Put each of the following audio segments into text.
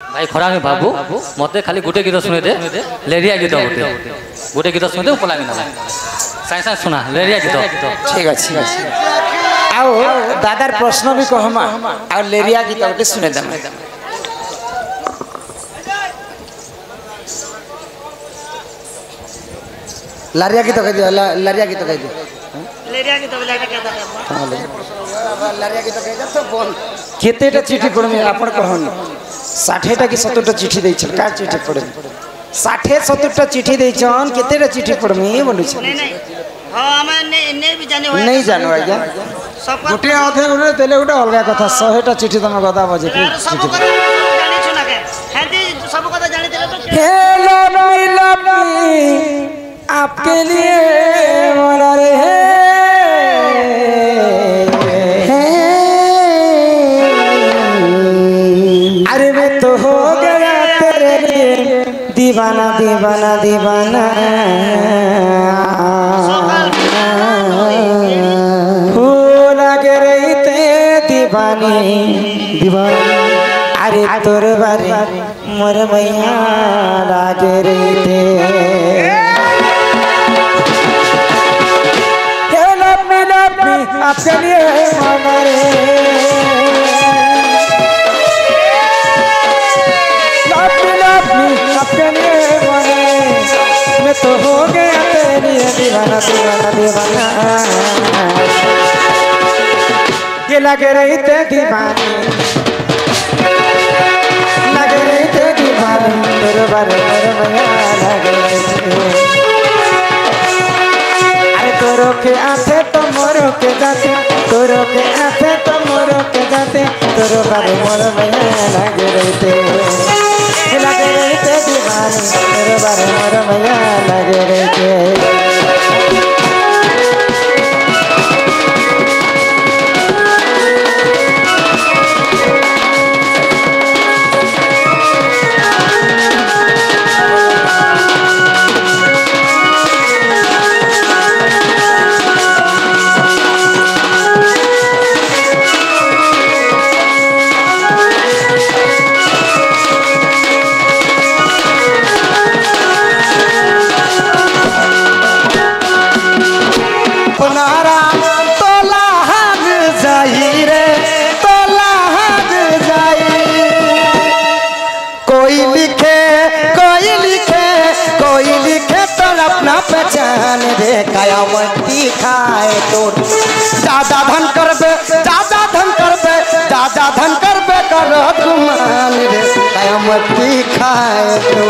भाई खरा में बाबू मते खाली गोटे गीत शुणे दे लेरिया गीत गोटे गोटे गीत शुणे दे पलामी ना साई साई सुना लेरिया गीत ठीक अछि आओ दादार प्रश्न भी कहमा आ लेरिया गीत गोटे सुने दम लारिया गीत कह दियो लारिया गीत कह दियो लेरिया गीत लारिया के लारिया गीत कह तो बोल केतेटा चिठी पढमे आपण कहनी 60टा कि 70टा चिठी दै छल का चिठी पढे 60 70टा चिठी दै छन केतेटा चिठी पढमे बोलु छ नहीं नहीं हां हम नहीं भी जाने होय नहीं जानो आज्ञा गोटे अधे गोटे देले गोटे अलगा कथा 100टा चिठी तम गदा बजे सब कथा जानि छु ना के हेदी सब कथा जानि देले तो हेलो मिलपी आपके लिए मरा रे अरे मैं तो हो गया तेरे लिए दीवाना दीवाना दीवाना हो लगे रही ते दीवानी दीवानी अरे तोर बारे मोर मैया लागे रही थे आपके लिए हमारे आपके लिए मैं तो हो गया तेरी दीवाना दीवाना दीवाना ये लगे रही थे दीवानी लगे रही थे दीवानी तेरे बारे में लगे रही तोरो के आते तो मोरो के जाते तोरो के आते तो मोरो के जाते तोरो बारे मोर मैया लगे रहते लगे रहते दीवानी तोरो बारे मोर मैया लगे रहते पहचान रे कयामती खाए तो ज्यादा धन करबे ज्यादा धन करबे ज्यादा धन करबे कर गुमान रे कयामती खाए तो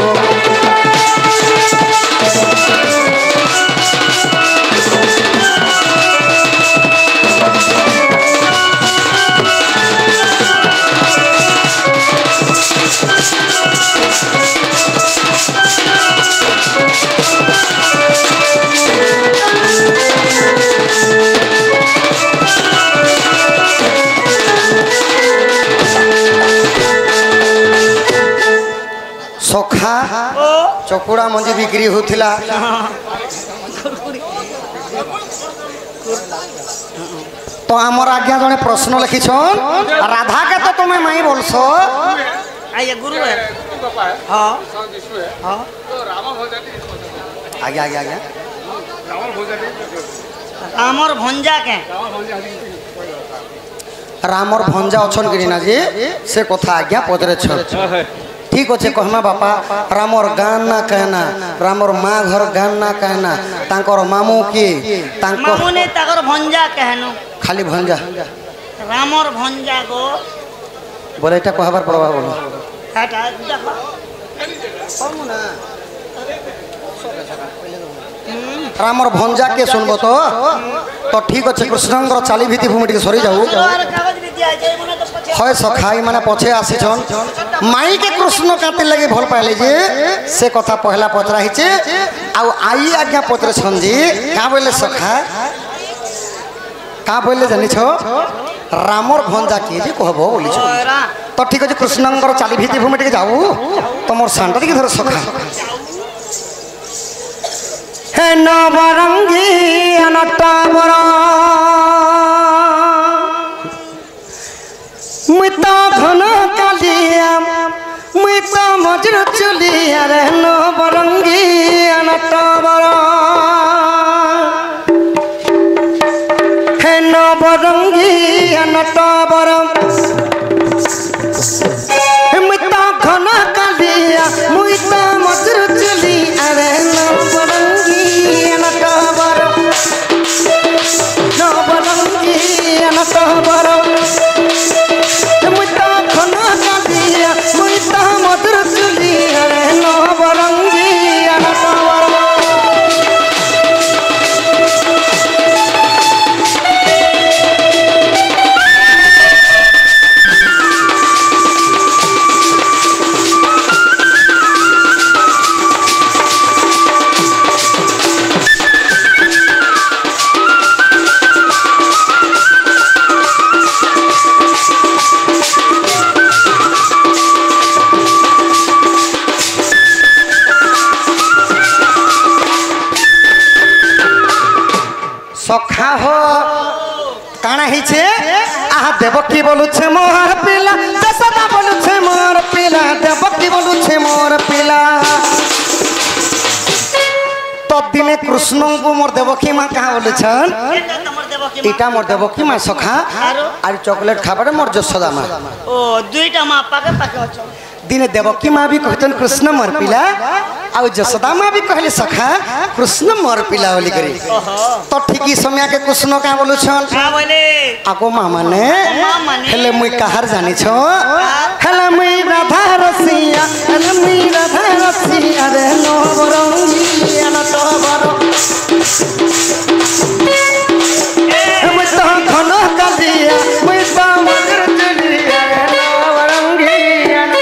सोखा चकुड़ा मंजी बिक्री होथिला तो आमर आज्ञा जने प्रश्न लिखिछन राधा के तो तुम्हें माई बोलसो आइए गुरु है हां हां आज्ञा आज्ञा आज्ञा रामर भंजा के रामर भंजा अछन गिरिना जी से कथा आज्ञा पदरे छ ठीक अच्छे कहना बापा रामर गान ना कहना रामर माँ घर गान ना कहना तांकर मामू की मामू ने ताकर भंजा कहनो खाली भंजा रामर भंजा गो बोले एटा कहबार पड़वा बोलो हटा देखो कम ना रामर भंजा के सुनबो तो ठीक अच्छे कृष्णंकर चाली भीति भूमि टी सरी जाऊ है सखाई माने पछे आसीछन माई के कृष्ण काते लगे भल पाले जे से कथा पहला पचरा हिचे आउ आई आज्ञा पत्र छन जी का बोले सखा का बोले जानि छो रामर भंजा के जे कहबो बोली छो तो ठीक अछि कृष्णंकर चाली भीति भूमि टी जाऊ तमर सांटा के धर सखा हे नवरंगी अनटावरा मुता घन कालिया मजर चुली अरे नो बरंगी अनटबर हे नो बरंगी अनटबर मुता घना कालिया मुता मजर चुली अरे नो बरंगी अनटबर नो बरंगी अनटबर सखा हो काना हिचे आहा देवकी बोलुछे मोर पिला जसोदा बोलुछे मोर पिला देवकी बोलुछे मोर पिला तो दिने कृष्ण को मोर देवकी मां कहा बोलुछन इटा मोर देवकी मां सखा आर चॉकलेट खाबारे मोर जसोदा मां ओ दुईटा मां पाके पाके अछ दिने देवकी मां भी कहतन कृष्ण मोर पिला आ जसोदा मां भी कहले सखा कृष्ण मोर पिला बोली करी तो ठीक समय के कृष्ण का बोलु छन का बोले आको मां माने हेले मुई कहार जानि छ हेले मुई राधा रसिया हेले मुई राधा रसिया रे नो बरंगी अन तो बरो मुई तो खनो कालिया मुई तो मगर चलिया रे नो बरंगी अन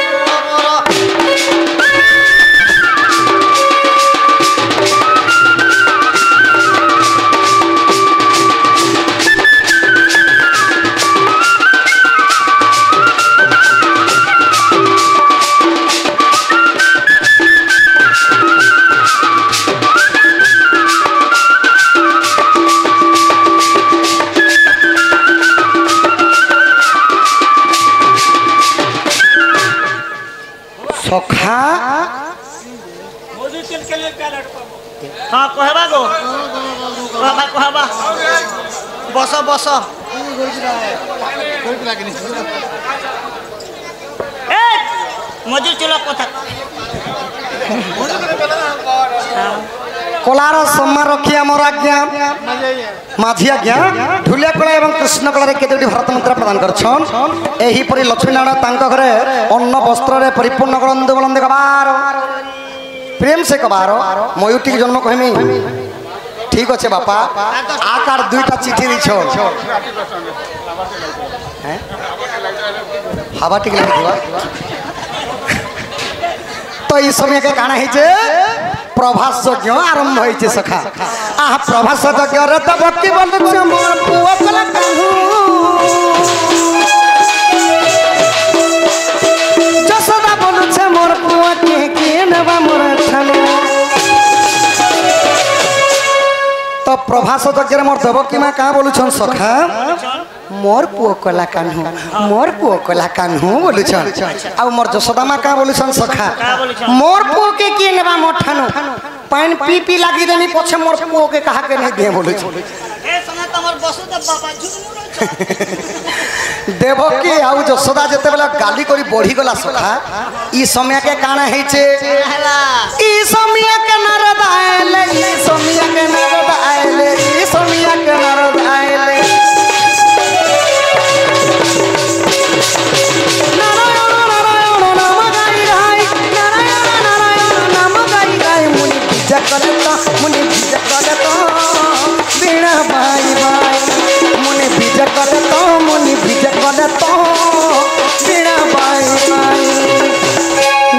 सखा हां कहबा गो कहबा बस बस ए मजूर चला कथा कलार सम्मा रखिया मोर आज्ञा माझी आज्ञा ढुलिया कला एवं कृष्ण कला केतोटी भारत मुद्रा प्रदान करछन एही परि लक्ष्मी नारायण तांक घरे अन्न वस्त्र रे परिपूर्ण करंदे बोलंदे कबार प्रेम से कबार मयूटी के जन्म कहमी ठीक अच्छे बापा आकार दुईटा चिठी दिछ हैं हवा टिक लगिवा तो ई समय के काना हिचे प्रभास यज्ञ आरंभ होइछे सखा आहा प्रभास यज्ञ रे त भक्ति बोलुछ मोर पुआ कला कहू जसोदा बोलुछ मोर पुआ के नेबा मोर ठानो तो प्रभास यज्ञ रे मोर देवकी मां का बोलुछन सखा मोर पुओ कला कान्हू बोलुछन आ मोर जसोदा मां का बोलुछन सखा मोर पुओ के नेबा मोर ठानो पानी पी पी लागी देनी पछे मोर पुओ के कहा के नहीं दे बोलुछ ए समय तमर बसु त बाबा झुनु देवकी आउ जसोदा जते बेला गाली करी बढ़ी गला सखा ई समय के काना हेचे ई समय के नारद आएले ई समय के नारद आएले ई समय के नारद आएले मुनि बीज करे तो बिना बाई बाई मुनि बीज करे तो बिना बाई बाई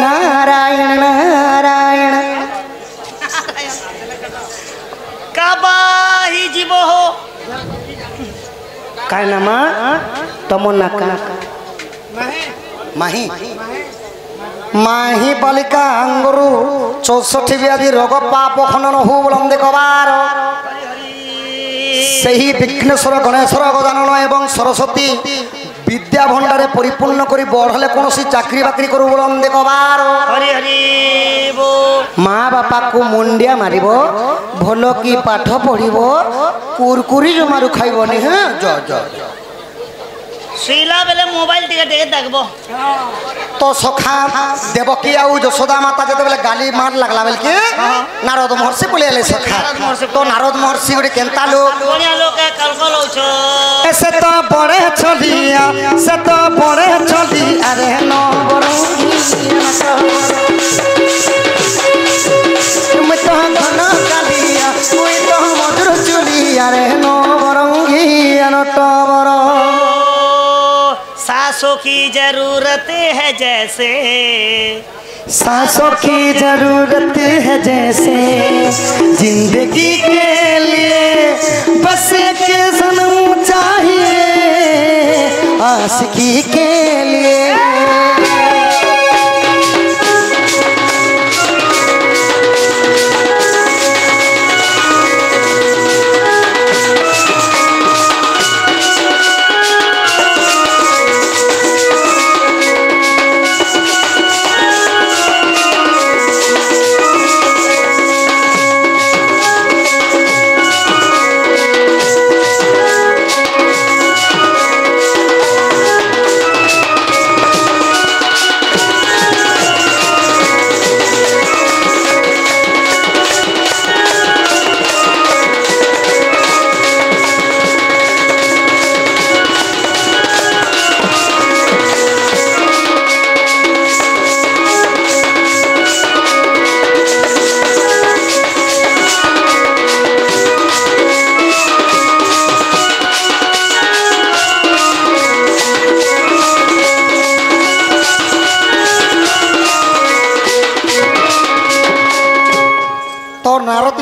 नारायण नारायण काबाही जीव हो काय नामा तमन्ना का माही माही बालिका अंगुरु 64 व्याधि रोग पाप खनन हो बोलंदे कबार सही विघ्नेश्वर गणेश्वर गजानन एवं सरस्वती विद्या भंडारे परिपूर्ण करी बढ़ले कोनोसी चाकरी बाकरी करू बोलंदे कबार हरि बापा को मुंडिया मारिबो भलो की पाठ पढ़िबो कुरकुरी जमारू खाइबनी हां जो जो सुईला बेले मोबाइल टिके देखे देखबो तो सखा देवकी आउ यशोदा माता जते बेले गाली मार लागला बेल के नारद महर्षि बोलेले सखा तो नारद महर्षि गोटे केनता लोग बढ़िया लोग के कलकल होछो ऐसे तो बड़े छलिया से तो बड़े छली अरे नो मैं तो घन कालिया मैं तो मधुर चुलिया रे नो बरंगी अनटबर सासों की जरूरत है जैसे सांसों की जरूरत है जैसे जिंदगी के लिए बस एक जन्म चाहिए आशिकी के लिए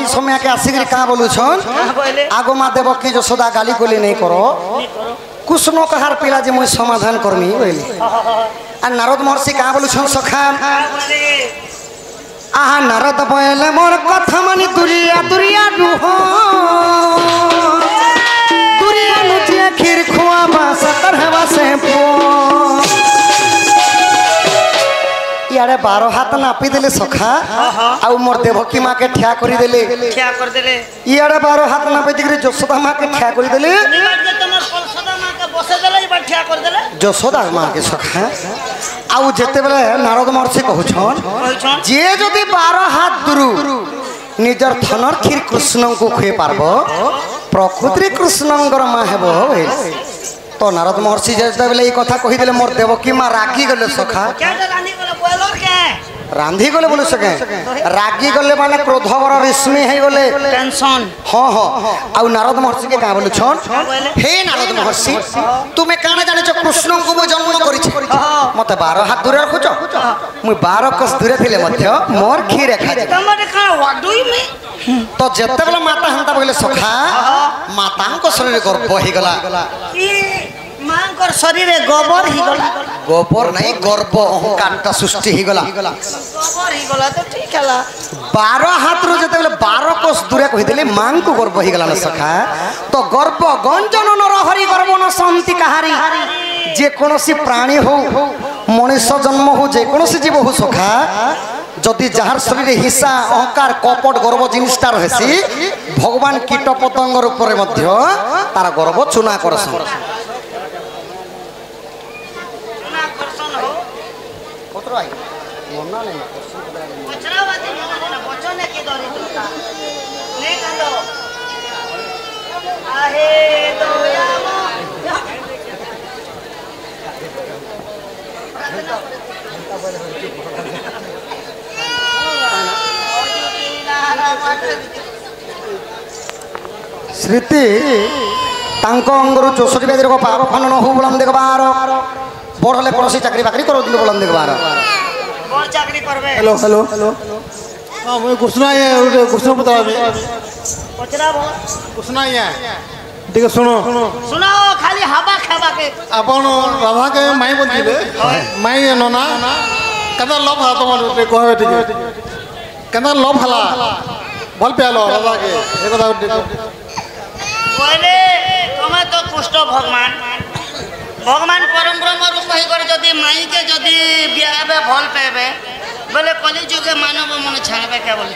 समय के आसिक का बोलू छन आगो मा देव की यशोदा गाली गोली नहीं करो कुछ न कहार पिला जे मुई समाधान करमी बोली आ नारद महर्षि का बोलू छन सखा आहा नारद बोले मोर कथा मानी दुरिया दुरिया रुहो दुरिया नुचिया खीर खुआ बास करहवा से पो यारे 12 हाथ नापी देले सखा आउ मोर देवकी माँ के ठिया करी देले यारे 12 हाथ नापी दिगरे यशोदा माँ के ठिया करी देले यशोदा माँ के सखा आउ जेते बेले नारद महर्षि कहउछन जे जदि 12 हाथ दुरु निजर थनर खीर कृष्ण को खुए पारबो प्रकृति कृष्णंगर माँ हेबो तो नारद महर्षि जेते बेले ई कथा कहि देले मोर देवकी माँ रागी गले सखा रांधी गले बोले सके रागी गले माने क्रोधवर रश्मि हे गले टेंशन हां हां आउ नारद महर्षि के का बोलु छन हे नारद महर्षि तुमे काने जाने छ कृष्ण को मो जन्म करि छ मते 12 हाथ दूर रखुछ मु 12 कस दूर थिले मध्य मोर खीर खा तमरे का व्हाट डू यू मीन तो जेते बेला माता हंता बोले सखा माता को शरीर गर्भ हे गला की मांकर शरीर गोबर ही गला गोबर नहीं गर्भ अहंकार सृष्टि ही गला गोबर ही गला तो ठीक हला 12 हाथ रो जते बेले 12 कोस दूरे कहि देले मां को गर्भ ही गला न सखा तो गर्भ गंजन नर हरि गर्भ न शांति कहारी जे कोनोसी प्राणी हो मनुष्य जन्म हो जे कोनोसी जीव हो सखा जदि जहार शरीर हिंसा अहंकार कपट गर्भ जिनिसटा रहसी भगवान कीट पतंग ऊपर मध्य तार गर्भ चुना करसन आई मोना नहीं वचरावादी ना वचन के दरिद्रता ने कांदो आहे दोयामो स्मृति तांको अंगरु 64 बेदर को पाप फन न हो बुलम देखबार बड़ले पड़ोसी चाकरी बाकरी करो दिन बुलम देखबार और चाकरी करबे हेलो हेलो हेलो हां मैं कृष्णा ये कृष्ण बता पचरा भो कृष्णा ये ठीक है सुनो सुनाओ खाली हवा खावा के अपन राधा के माई बोलथिले माई नना कदा लव हा तुम कहबे ठीक कदा लव हला भल पेलो राधा के ए कथा बोले तुम तो पुष्ट भगवान भगवान परम ब्रह्म रूप ही कर जदी माई के जदी बियाबे भल पेबे बोले कली जुगे मानव मन छाड़बे क्या बोले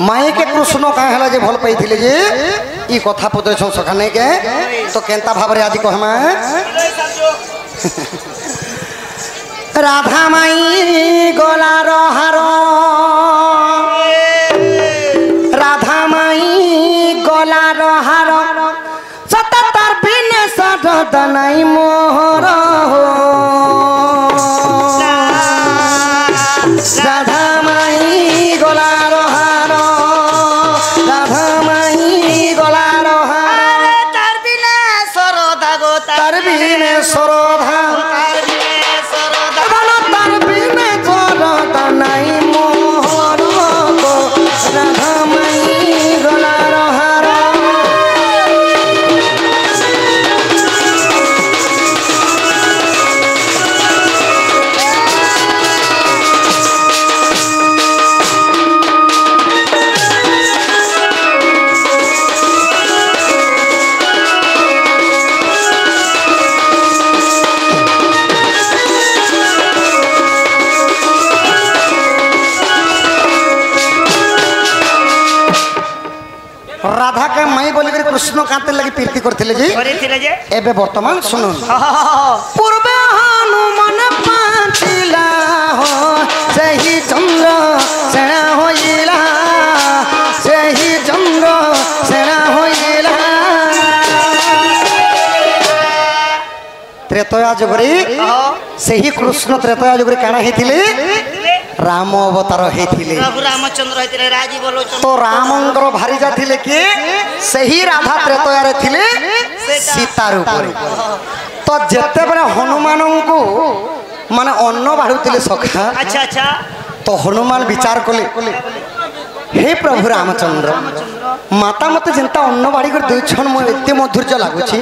माई के कृष्ण कहाँ है जे भल पाई जे ई कथा पदे छौ सखाने के तो केंता भाबरे आज कहमा राधा माई गोला रहार राधा माई गोला रहार सता तार बिने सद नाई मोहर हो राधा माई गोला रहार राधा माई गोला रहार तार बिने सरदा गो तार बिने सरधा राधा के माई बोली कृष्ण कांते लगी प्रीति करते जी एबे वर्तमान सुनो पूर्वे हनुमान पांचिला हो सही चंद्र सेना होइला सही चंद्र सेना होइला त्रेतया जुगरी सही कृष्ण त्रेतया जुगरी काना हेतिले राम अवतार हेतिले प्रभु रामचंद्र हेतिले राजी बोलो तो रामंकर भारी जाथिले कि सही राधा त्रेतया रे थिले सीता रूप रे तो जेते बेले हनुमान को माने अन्न बाढुतिले सखा अच्छा अच्छा तो हनुमान विचार कले हे प्रभु रामचंद्र माता मते जेंता अन्न बाड़ी कर दुई क्षण मो एते मधुर्य लागुची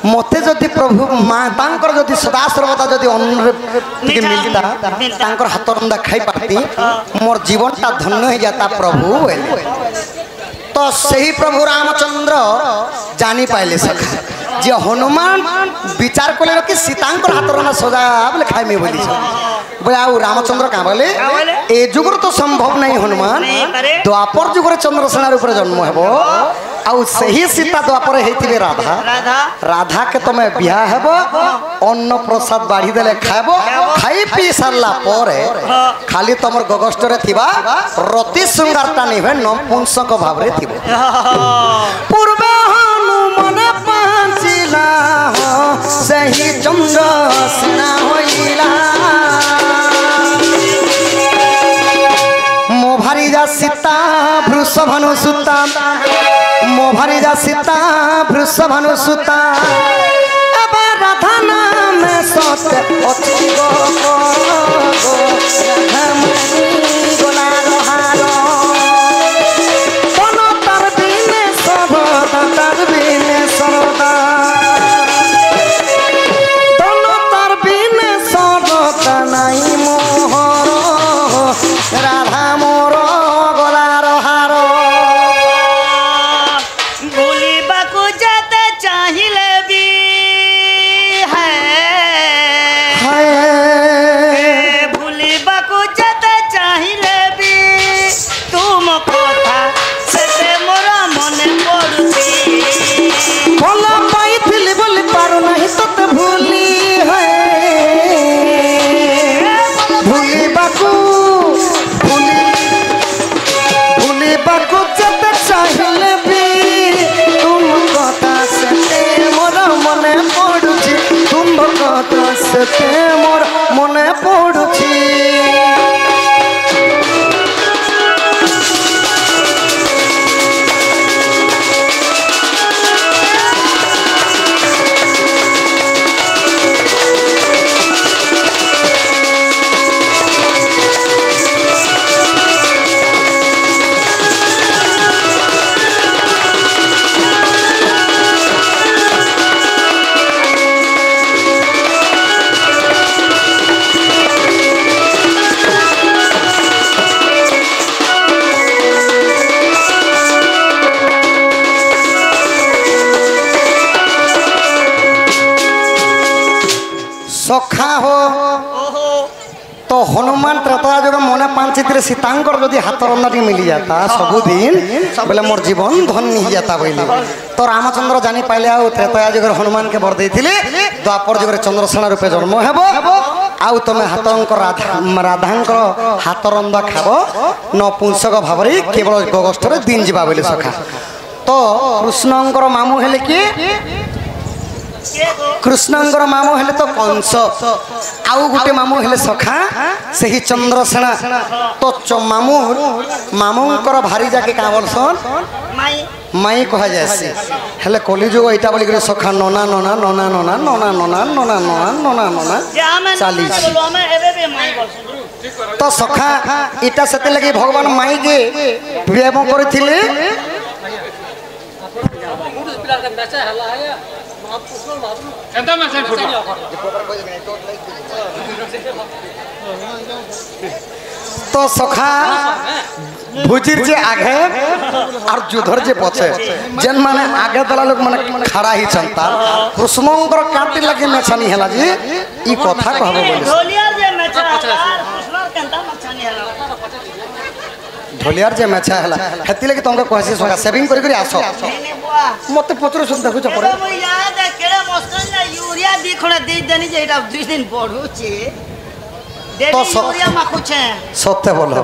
मते जदि प्रभु मातांकर जदि सदा सर्वदा जदि अन्न टिके मिलता तांकर हाथ रंदा खाई पाती मोर जीवनटा धन्य हो जाता प्रभु तो सही प्रभु रामचंद्र जानी पाइले सखा जे हनुमान विचार कले कि सीतांकर हाथ रंदा सदा बोले खाई में बोली बोले आ रामचंद्र का बोले ए जुगर तो संभव नहीं हनुमान द्वापर जुगर चंद्रसेना रूप जन्म हेबो आउ सही सीता द्वापर हेतिबे राधा राधा के तमे बियाह हेबो अन्न प्रसाद बाढ़ी देले खाइबो खाई पी सारला परे खाली तमर गगस्ट रे थिबा रति श्रृंगारता निभे नपुंसक भाव रे थिबो पूर्वे हनुमान पांचिला हो सही चंद्र सेना होइला मो भारी जा सीता वृषभनु सुता मो भारी जा सीता वृषभनु सुता अब राधा नाम सत्य अति गो राधा मणि गोला रहार तन तार बिने सबदा तार बिने सरदा तन तार बिने सबदा नाई मोहर राधा मोर गोला रहार भूलिबाकू जाते चाहिए भी है भूलिबाकू जाते चाहिए भी तुम कथा से मोर मन पड़ुची भला पाइथिली बोली पारू नहीं तोते भूली है भूली बाकू भूली हनुमान त्रता जो मने पांचित्रे सीतांकर जदि हाथ रंधा मिली जाता सबुदिन बोले मोर जीवन धन्य हो जाता बोले तो रामचंद्र जानी पाइले आ त्रेतया जुगर हनुमान के बर देथिले द्वापर जुगर चंद्रसेना रूपे जन्म हेबो आउ तमे हाथंकर राधांकर हाथ रंधा खाब नपुंसक भावरे केवल गगष्ठरे दिन जीवा बोले सखा तो कृष्णंकर मामू हेले कि कृष्णंकर मामू हेले तो कंस आउ गुटे मामू हेले सखा सही चंद्रसेना तो मामू मामूंकर भारी जाके का बोलसन माई कह जाए हेले कलिजुग इटा बोली करे सखा नना नना नना नना नना नना नना नना नना नना चाली तो सखा इटा सेते लगे भगवान माई के प्रेम करथिले तो सखा भुजिर जे आगे और जुधर जे पछे जन माने आगे दला लोग माने खड़ा ही चलता कृष्णंकर काटी लगे मेछानी हला जी ई कथा कहबो बोले ढोलियार जे मेछा कृष्ण केंता मछानी हला ढोलियार जे मेछा हला हेती लगे तुमके कहसी सका सेविंग करी करी आसो मते पत्र सुन देखु छ पड़े वो याद है केड़े मस्कन ना यूरिया दी खणे दे देनी जे एटा 2 दिन पढू छी तो यूरिया माखुछे सत्य बोलो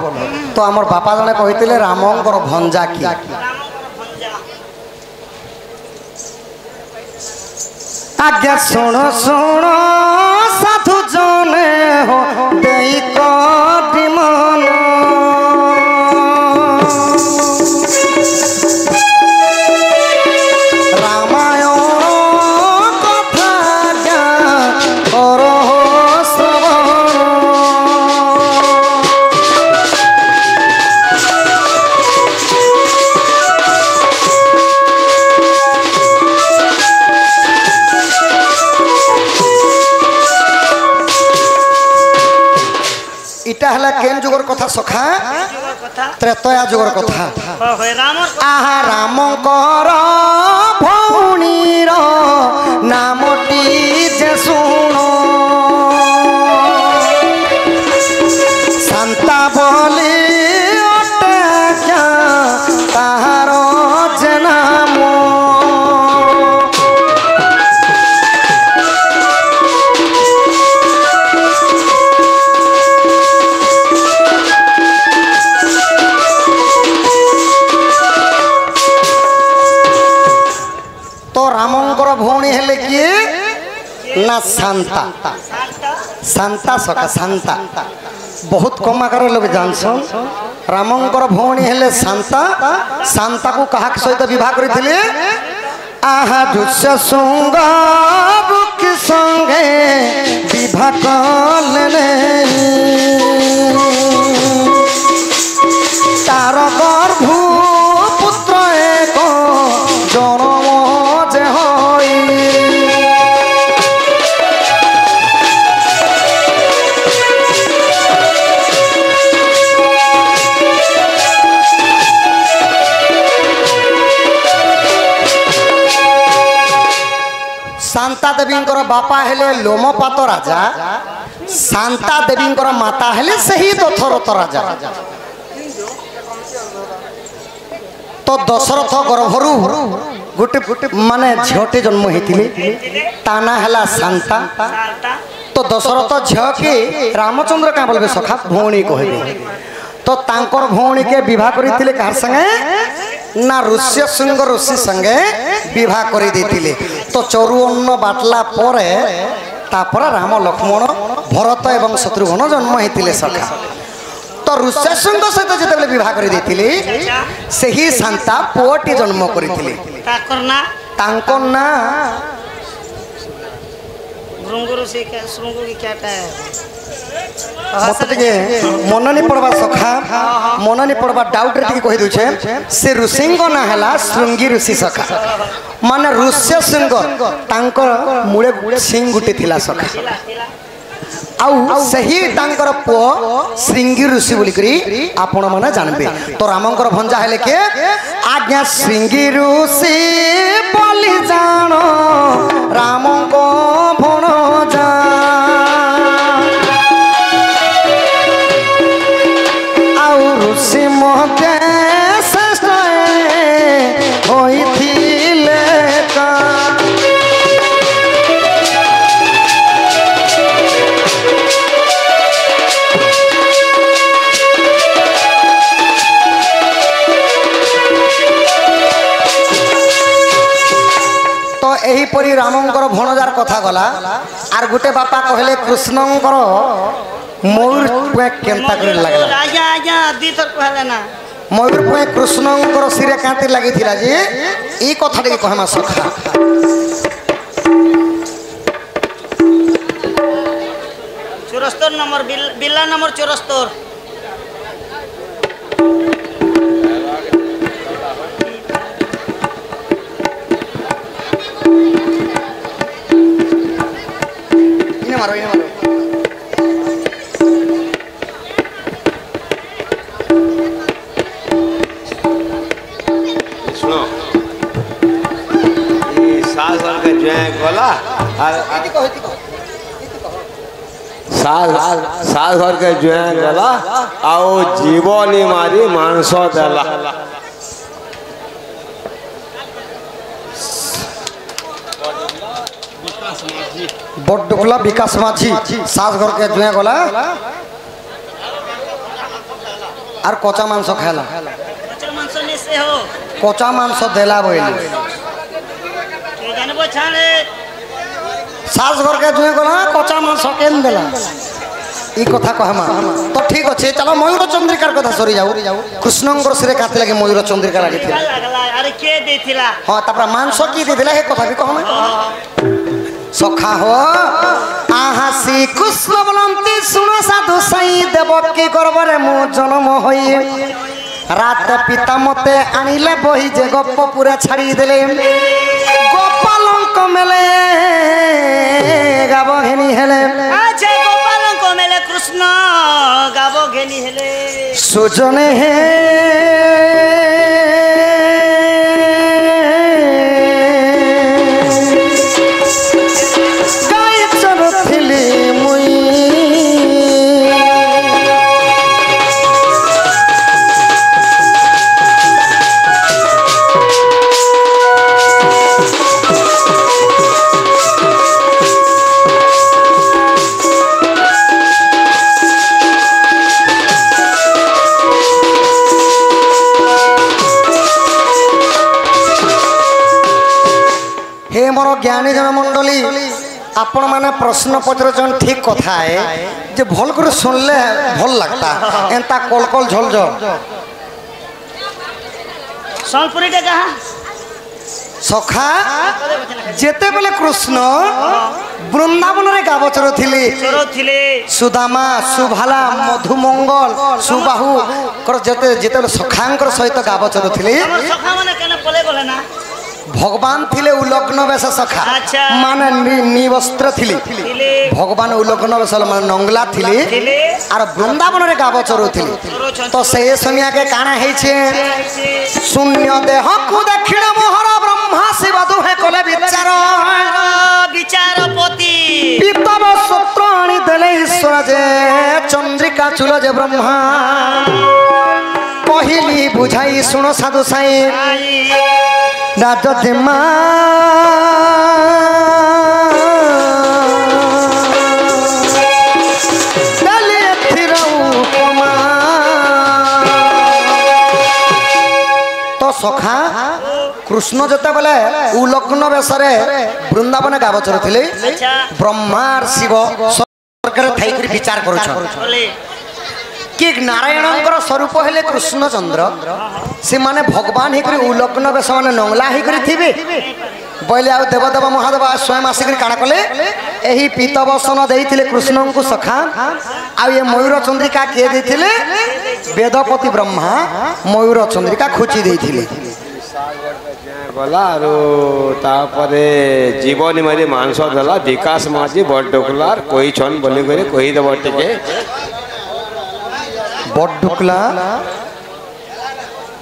तो हमर बापा जने कहितिले रामंकर भंजा की आज्ञा सुनो सुनो साधु जने हो देई कोटि मन रामायण कथा करो इटा हला केन जुगर कथा सखा त्रेतया जुगर कथा आहा रामंकर भौणीर नामटी जे सुनो शांता बोली अटक्या ताहार जे नाम रामंकर भौणी हेले किए ना शांता शांता सका शांता बहुत कम आकार लोग जानसन रामंकर भौणी हेले शांता शांता को कहा सहित विवाह करथिले आहा दुष्य सुंग बुक संगे विवाह कले तार गर्भ पुत्र एक जन्म शांता देवी बापा हेले लोमपात राजा शांता देवी माता हेले सही दशरथ राजा तो दशरथ गर्भरु गोटे माने झीटे जन्म होते ताना हेला शांता तो दशरथ झील के रामचंद्र क्या बोलबे सखा भौणी कहबे तो तांकर भौणी के विवाह करथिले कार संगे ना ऋष्य सिंह ऋषि संगे विवाह कर देथिले तो चरुअन्न बाटला परे तापर राम लक्ष्मण भरत एवं शत्रुघ्न जन्म होते सखा तो ऋष्य सिंह सहित जिते विवाह कर देथिले सही शांता पुअटी जन्म करथिले तांकर ना भृंगुरु से क्या श्रृंगु की क्या है मत टे मन नहीं पड़वा सखा मन नहीं पड़वा डाउट रे कहि दुछे से ऋषिंग ना हला श्रृंगी ऋषि सखा माने ऋष्य सिंह तांकर मूले सिंह गुटे थिला सखा आउ सही तांकर पो श्रृंगी ऋषि बोली करी आपण माने जानबे तो रामंकर भंजा हेले के आज्ञा श्रृंगी ऋषि बोली जानो रामंको भण जा एहीपरी रामंकर भणजार कथा गला आर गुटे बापा कहले कृष्णंकर मयूर पुए केंता करे लागला आजा आजा दी तर कहले ना मयूर पुए कृष्णंकर सिरे कांति लागिथिला जे ई कथा टे कहमा सखा चौरस्तर नंबर बिल्ला नंबर 74 इने मारो सुनो ये साल साल का जो है गोला साल घर के जो है गला आओ जीवनी मारी मानसो देला बड़डुकला विकास माझी सास घर के जुए गला आर कोचा मांस खाला अच्छा मांस ने से हो कोचा मांस देला बोइली के जानबो छाड़े सास घर के जुए गला कोचा मांस केन देला ई कथा कहमा तो ठीक अच्छे चलो मयूर चंद्रिकार कथा सरी जाऊ कृष्णंकर सिरे काते लगे मयूर चंद्रिका लागी थी लागला अरे के देथिला हां तापर मांस की देला हे कथा भी कहमा सखा हो आहासी कृष्ण बोलंती सुनो साधु सई देवकी गर्भरे मु जन्म होई रात पिता मते आनिले बही जे गप्प पूरा छाड़ी देले गोपालंक मेले गाबो हेनी हेले अच्छा गोपालंक मेले कृष्ण गाबो घेनी हेले सुजने हे मोर ज्ञानी जन मंडली आपण माने प्रश्न पचरछन ठीक कथा है जे भल कर सुनले भल लगता एंता कल कल झल झल सोनपुरी के कहा सखा जेते बेले कृष्ण वृंदावन रे गावचर थिले सुदामा सुभाला मधुमंगल सुबाहु कर जेते जेते बेले सखांकर सहित गावचर थिले हमर सखा माने केने पले गले ना भगवान थिले उलग्न वेश सखा माने निवस्त्र थिले भगवान उलग्न वेश माने नंगला थिले आर वृंदावन रे गावचर थिले तो से सुनिया के काना है छे शून्य देह को दक्षिण मोहर ब्रह्मा शिव दुहे कोले विचार विचारपति पितव सूत्राणि देले ईश्वर जे चंद्रिका चूल जे ब्रह्मा पहिली बुझाई सुनो साधु साई राजते माँ तो सखा कृष्ण जते बेले उलग्न बेसरे वृंदावन गावचर थिले ब्रह्मा शिव स्वर्ग रे थाई विचार करूछ कि नारायणंकर स्वरूप हेले कृष्णचंद्र से माने भगवान हिकरी उलग्न बेस माने नंगला हिकरी थिबे बोले आ देवदेव महादेव स्वयं आसिक काना कले एही पीतवसन देइथिले कृष्ण को सखा आ ये मयूर चंद्रिका के देइथिले वेदपति ब्रह्मा मयूर चंद्रिका खुची देइथिले गला आरो तापरे जीवनी मारी मांस देला विकास माझी बड़डुकलार कोई छन बोली करे कहि देबो टिके बड़डुकला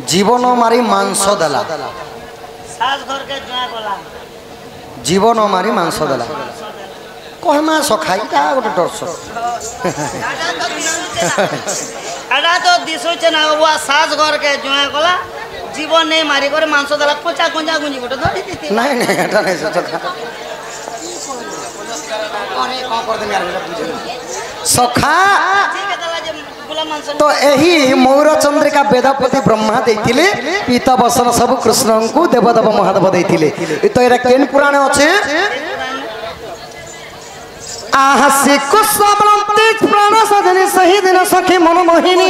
जीवन मारी मांस देला सास घर के जुआ गला जीवन मारी मांस देला कहमा सखाइटा गोटे डरस आडा तो दिसो छ ना वो सास घर के जुआ गला जीवन नहीं मारी करे मांस देला कोचा कोंजा गुंजी गोटे धरि दिति नहीं नहीं एटा नहीं सखा कोने कोन कर देनी यार सखा ठीक है दला जे तो यही मयूर चंद्रिका वेदपति ब्रह्मा देथिले पीत बसन सब कृष्ण को देवदेव महादेव देथिले तो एरा केन पुराण अच्छे आहसी कुशबलंती प्राण सजनी सही दिन सखी मन मोहिनी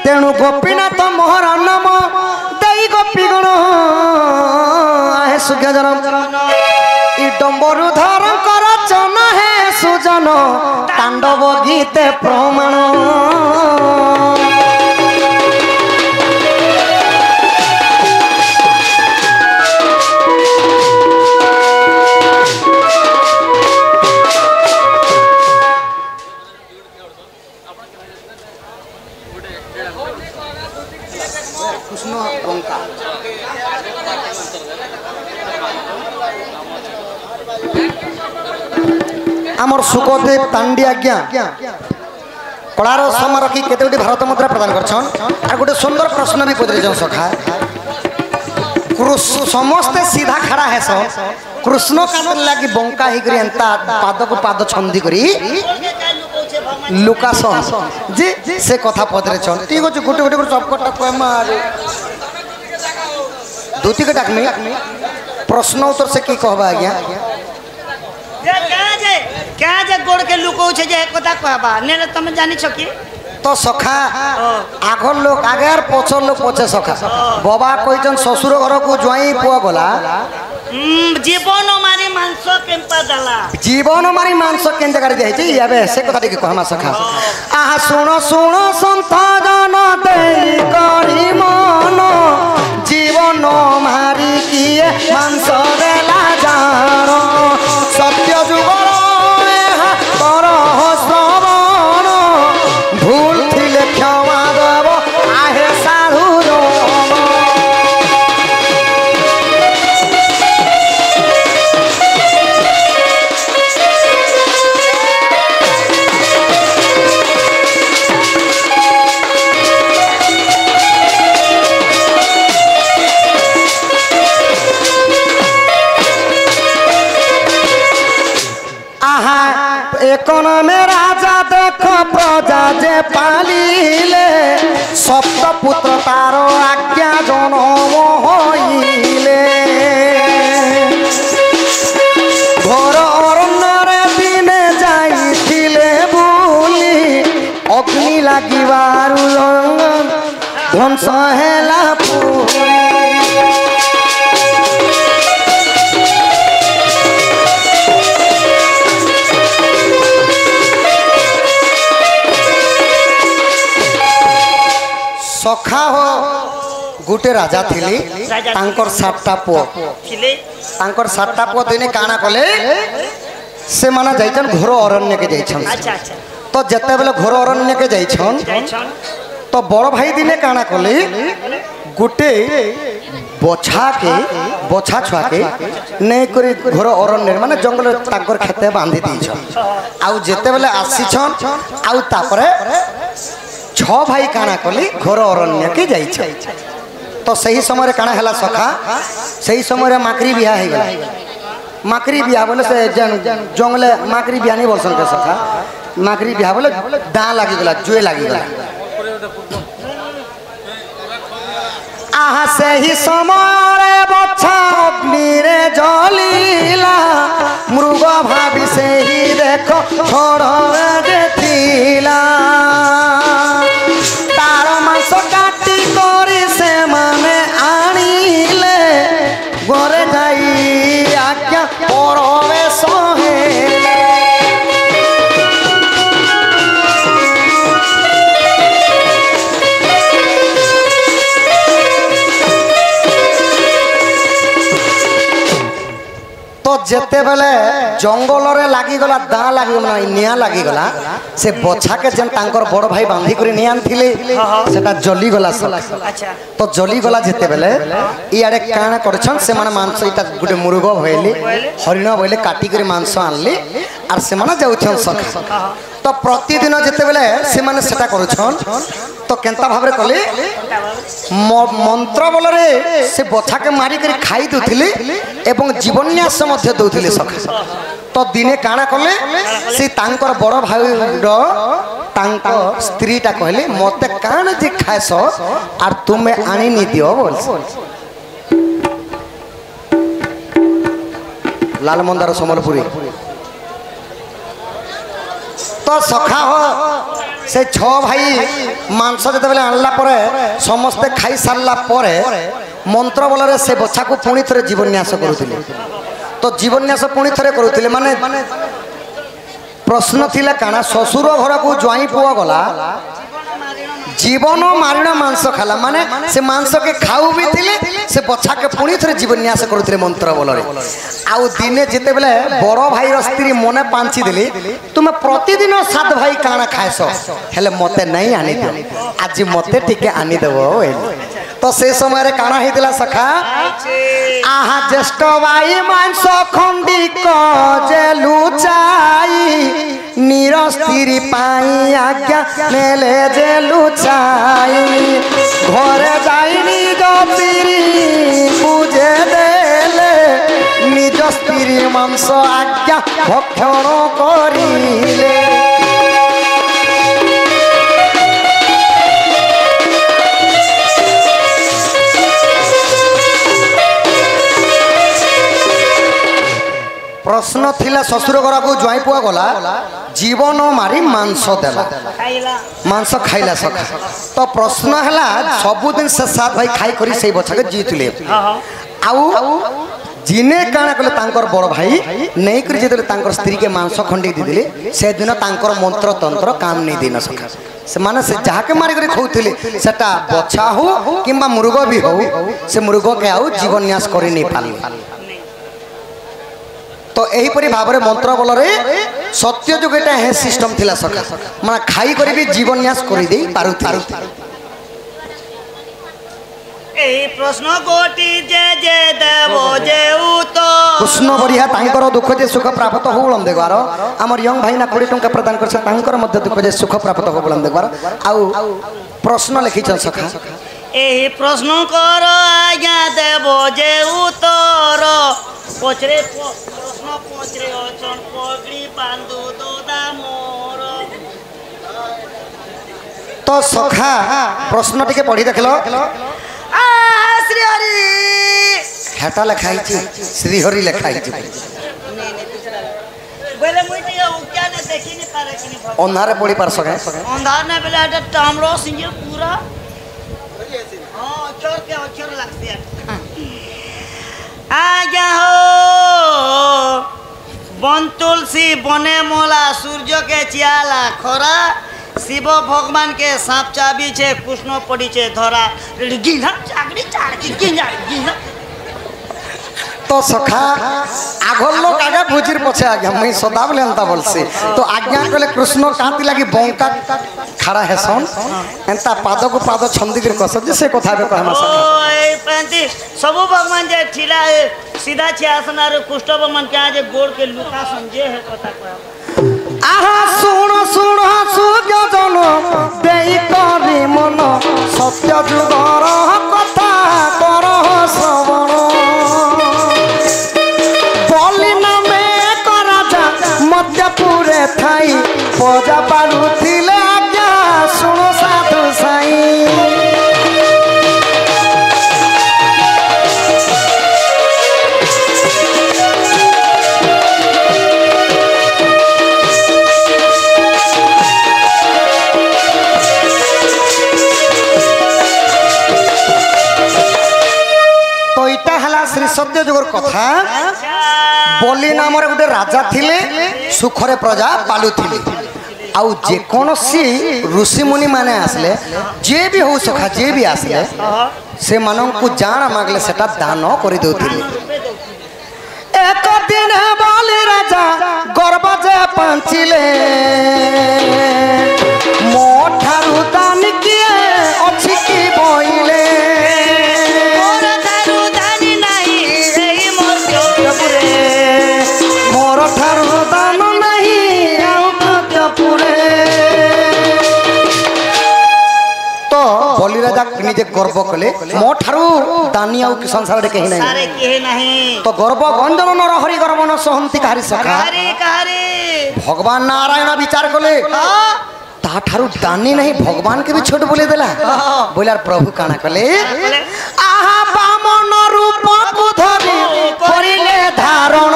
तेणु गोपीनाथ मोहरा नाम देई गोपी गण आहे सुज्ञ जनम इ डंबरु धर कर चन है सुजन तांडव गीते प्रमाण आमर सुखदेव तांडी आज्ञा कलार सम रखी केतोटी भारत मुद्रा प्रदान करछन आ गोटे सुंदर प्रश्न भी पदरे सखा समस्ते सीधा खड़ा है सब कृष्ण का लगी बंका ही करी एंता पाद को पाद छंदी करी लुकासन जी से कथा पदरे छन ठीक अछि गोटे गोटे चपकटा कय मार दूती के डाकनी प्रश्न उत्तर से की कहबा आज्ञा क्या जे गोड़ के लुको छे जे कथा कहबा ने तुम जानि छ की तो सखा आगर लोग आगे और पछर लोग पछे सखा बाबा कहन ससुर घर को ज्वाई पुआ गला जीवन मारी मांस केंपा दला जीवन मारी मांस केन जगह दे छै याबे से कथा के कहमा सखा आहा सुनो सुनो संत जन देई करी मन जीवन मारी किए मांस देला जानो सत्य जुगर भूल थिले क्षमा देव आहे साधु कोन में राजा देखो प्रजा जे पालिले सप्त पुत्र तारो आज्ञा जनम होइले घोर अरण्य दिने जाइथिले बुली अग्नि लागिबारु ध्वंस हेला पुरी सखा हो गोटे राजा थिली तांकर सातटा पुओ थिले तांकर सातटा पुओ दिने काना कले से माने जाइछन घोर अरण्य के जाइछन अच्छा अच्छा तो जते बेले घोर अरण्य के जाइछन तो बड़ भाई दिने काना कले गोटे बछा छुआ के नहीं करी घोर अरण्य माने जंगल तांकर खेते बांधी दीछन आउ जते बेले आसीछन आउ तापरे छह भाई काना कली घोर अरण्य के जाई तो सही समय काना हला सखा सही समय माकरी बिया है गला माकरी बिया बोले से जंगले माकरी बिया नहीं बोलसन के सखा माकरी बिया बोले दां लागी गला जुए लागी गला आहा से ही समय बच्छा अग्नि रे जलीला मृग भाभी से ही देखो छोड़ देथिला तार मांस काटी करी से माने आनिले गोरे जाई आज्ञा परवे सहे तो जेते बेले जंगल रे लागी गला दां लागी गला निया लागी गला से बछा के जन तांकर बड़ भाई बांधी करी नियान थिले सेटा जली गला सब अच्छा तो जली गला जेते बेले इयाडे काना करछन से माने मांस इटा गुटे मुर्ग भइले हरिण भइले काटी करी मांस आनले आर से माने जाउछन सखा तो प्रतिदिन जेते बेले से माने सेटा करछन तो तो केंता भाव कले मंत्र बल से बछा के मारिक खाई दूले एवं जीवन्यास दौले सखा। तो दिने काଣା कले से तांकर बड़ भाई स्त्री टा कहले मते काण जे खाएस आर तुम्हें आनी नी दियो बोल। लाल मंदार समलपुरी तो सखा हो से छो भाई मांस जो आणला परे समस्ते खाई सारला परे मंत्र बल से बछा को पुणी थे जीवन्यास करुले। तो जीवन्यास पुणी थे करुले माने प्रश्न थिला काना ससुर घर को ज्वाई पुआ गला जीवन मारण मांस खाला माने से मांस के खाऊ भी थिले से बछा के पुणी थे जीवन्यास करुले मंत्र बल आउ दिने जिते बेले बड़ भाई स्त्री मने पांची दिली तुम्हें प्रतिदिन सात भाई काना खाएस हेले मते नहीं आनी दियो आज मते टिके आनी देबो। तो से समय रे काना हेतिला सखा आहा ज्येष्ठ भाई मांस खंडी को जे लुचाई नीर स्त्री पाई आज्ञा नेले जे लुचाई घरे जाई निज स्त्री बुझे देले निज स्त्री मांस आज्ञा भक्षण करिले। प्रश्न थिला ससुर घर को ज्वाई पुआ गला जीवन मारी मांस देला मांस खाइला सखा। तो प्रश्न है सबुदिन से सात भाई खाई करी से बछा के जीतले आउ जिने काना कले तांकर बड़ भाई नहीं करी जेतले तांकर स्त्री के मांस खंडी दी दिले से दिन तांकर मंत्र तंत्र काम नहीं देना सखा। से माने से जहा के मारी करी खौथिले सेटा बछा हो किंबा मृग भी हो से मृग के आउ जीवन्यास करी नहीं पाली। तो यही परी भाव में मंत्र बल सत्य जुग एटा हे सिस्टम थिला सखा माने खाई करी भी जीवन्यास करी दे पारुथि। एही प्रश्न गोटी जे जे देवो जे उत्तर कृष्ण बरिया तांकर दुख जे सुख प्राप्त हो बोलम देखबार हमर यंग भाई ना 20 टंका प्रदान करछ तांकर मध्य दुख जे सुख प्राप्त हो बोलम देखबार आउ प्रश्न लिखिछन सखा एही प्रश्न कर आज्ञा देवो जे उत्तर पचरे प्रश्न पचरे अचन पगड़ी बांधु दोदा मोर। तो सखा प्रश्न टिके पढ़ी देखलो श्री हरि हेटा लिखाई श्री हरि लिखाई बोले मुई टिके उक्या ने देखि नि पारे कि नि अन्धारे पढ़ी पार सके अंधार ने बेले एटा टामरो सिंगे पूरा हां अक्षर लागसी आज्ञा हो बन तुलसी बने मोला सूर्य के चियाला खरा शिव भगवान के सांप चाबी छे कृष्ण पड़ी छे धरा गिना चागड़ी चागड़ी गिना गिना। तो सखा आगल लोग आगे भुजिर पछे आज्ञा मैं सदा बोले अंता बोलसी। तो आज्ञा कले कृष्ण कांति लगी बंका खड़ा है सन एंता पाद को पाद छंदी कर कस जे से कथा बे कहमा सखा ओए पंती सब भगवान जे ठिला सीधा छे आसनार कृष्ण भगवान के आज गोड़ के लुका संजे है कथा कह आहा सुन सुन सूर्य जन देई करी मन सत्य जुगर कथा कर श्रवण बलि नामे कराजा मध्यपुरे थाई पजा पारुथिले आज्ञा सुन साधु साई। श्री सत्य जुगर कथा बलि नाम गोटे राजा थिले सुखरे प्रजा पालुथिले आउ जे कोनोसी ऋषि मुनि माने आसले जे भी हो सखा जे भी आसले से मानन को जान मागले सेटा दान करि दउथिले। एक दिन बलि राजा गर्भ जे पांचिले मोठारु दान किए अछि की बोइले मोर ठारू दान नहीं बलिराजा निजे गर्व कले मो ठारू दानी आउ संसार रे कहि नहीं सारे के नहीं तो गर्व गंजन नर हरि गर्व न सहंती काहरी सखा कारे भगवान नारायण विचार कले ता ठारू दानी नहीं भगवान के भी छोट बोले देला बोलार प्रभु काना कले आहा बामन रूप को धरि करिले धारण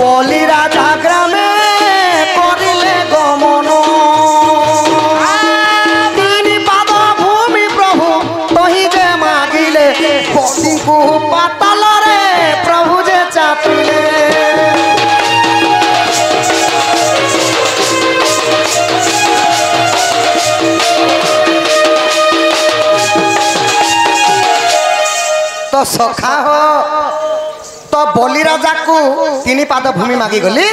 बलिराजा ग्रामे करिले गमन तीन पाद भूमि प्रभु तहि जे मागिले बलि को पाताल रे प्रभु जे चापिले तो सखा हो तो बलिराजा को तीन पाद भूमि मागी गली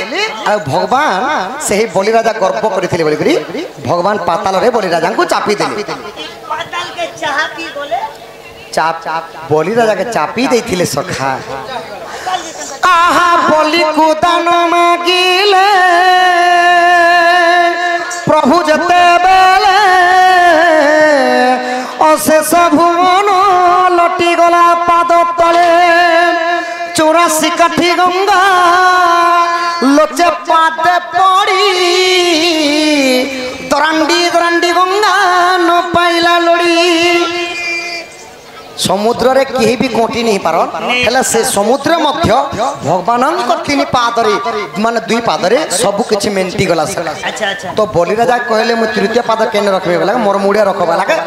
आ भगवान से ही बलिराजा गर्व करथिले बोली करी भगवान पाताल रे बलिराजा को चापी देले पाताल के चाह पी बोले चाप बलिराजा के चापी देथिले सखा आहा बलि को दान मागिले प्रभु जते बेले अशेष भुवन लटी गला पाद तले 84 काठी गंगा लोचे पादे पड़ी दरांडी दरांडी गंगा न पाइला लड़ी समुद्र रे केही भी कोटी नहीं पारन हेला से समुद्र मध्य भगवान तीन पादरे माने दुई पादरे सब किछि मेंटी गला सका अच्छा अच्छा तो बलिराजा कहले मु तृतीय पाद केने रखबे वाला मोर मुड़िया रखबा लागे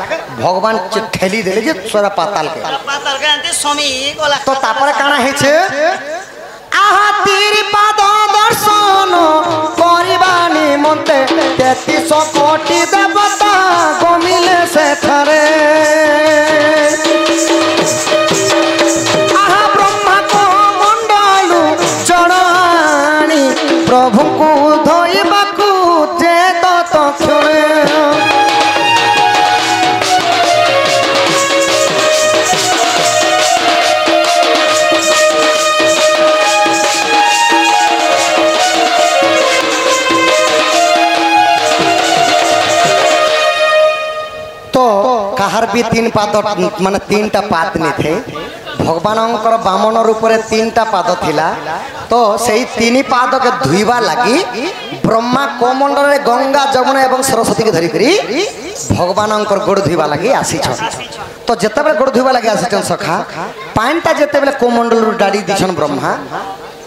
भगवान ठेली देले जे सोरा पाताल के अंते समी गला तो तापर काना हेछे आहा तीर पाद दर्शन करिबा निमंते 33 कोटी देवता गमिले से थरे आहा ब्रह्मा को मंडलु चढ़ानी प्रभु को धोइबा को जे तो क्षणे कहार भी तीन पाद माने तीनटा पाद नहीं थे भगवान बामन रूप में तीनटा पाद थिला तो सही तीन पाद के धुईबा लगी ब्रह्मा कोमंडल रे गंगा जमुना एवं सरस्वती के धरी करी भगवान गोड़ धुईबा लगी आसी तो जिते बेले गोड़ धुईबा लगी आसी सखा पानटा जिते बेले कोमंडल डाड़ी दीछन ब्रह्मा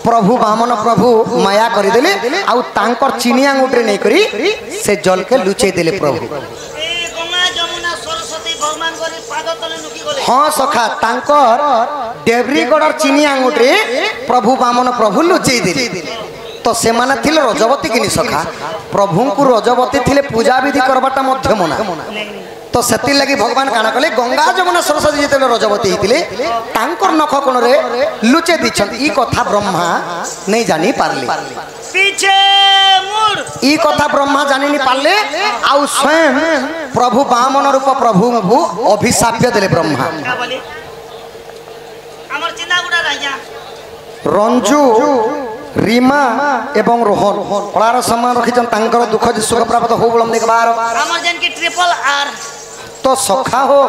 प्रभु बामन प्रभु माया करदेले आउ तांकर चिनी आंगुठे नहीं करी से जल के लुचई देले प्रभु हाँ सखा तांकर देवरीगढ़ चिनी आंगुठे प्रभु बामन प्रभु लुचई देले तो से माने थिले रजवती किनी सखा प्रभु को रजवती थिले पूजा विधि करबाटा मध्य मना तो सेति लगी भगवान काना कले गंगा जमुना सरस्वती जेते रजवती हितिले तांकर नख कोण रे लुचे दिछन ई कथा ब्रह्मा नहीं जानी पारले पीछे मुड़ ई कथा ब्रह्मा जानी नहीं पारले आउ स्वयं प्रभु बामन रूप प्रभु को अभिशाप देले ब्रह्मा का बोली हमर चिन्ना गुडा राजा रंजू रीमा एवं रोहन पड़ार सम्मान रखिछन तांकर दुख जे सुख प्राप्त हो बोलम देखबार हमर जन की ट्रिपल आर तो सखा हो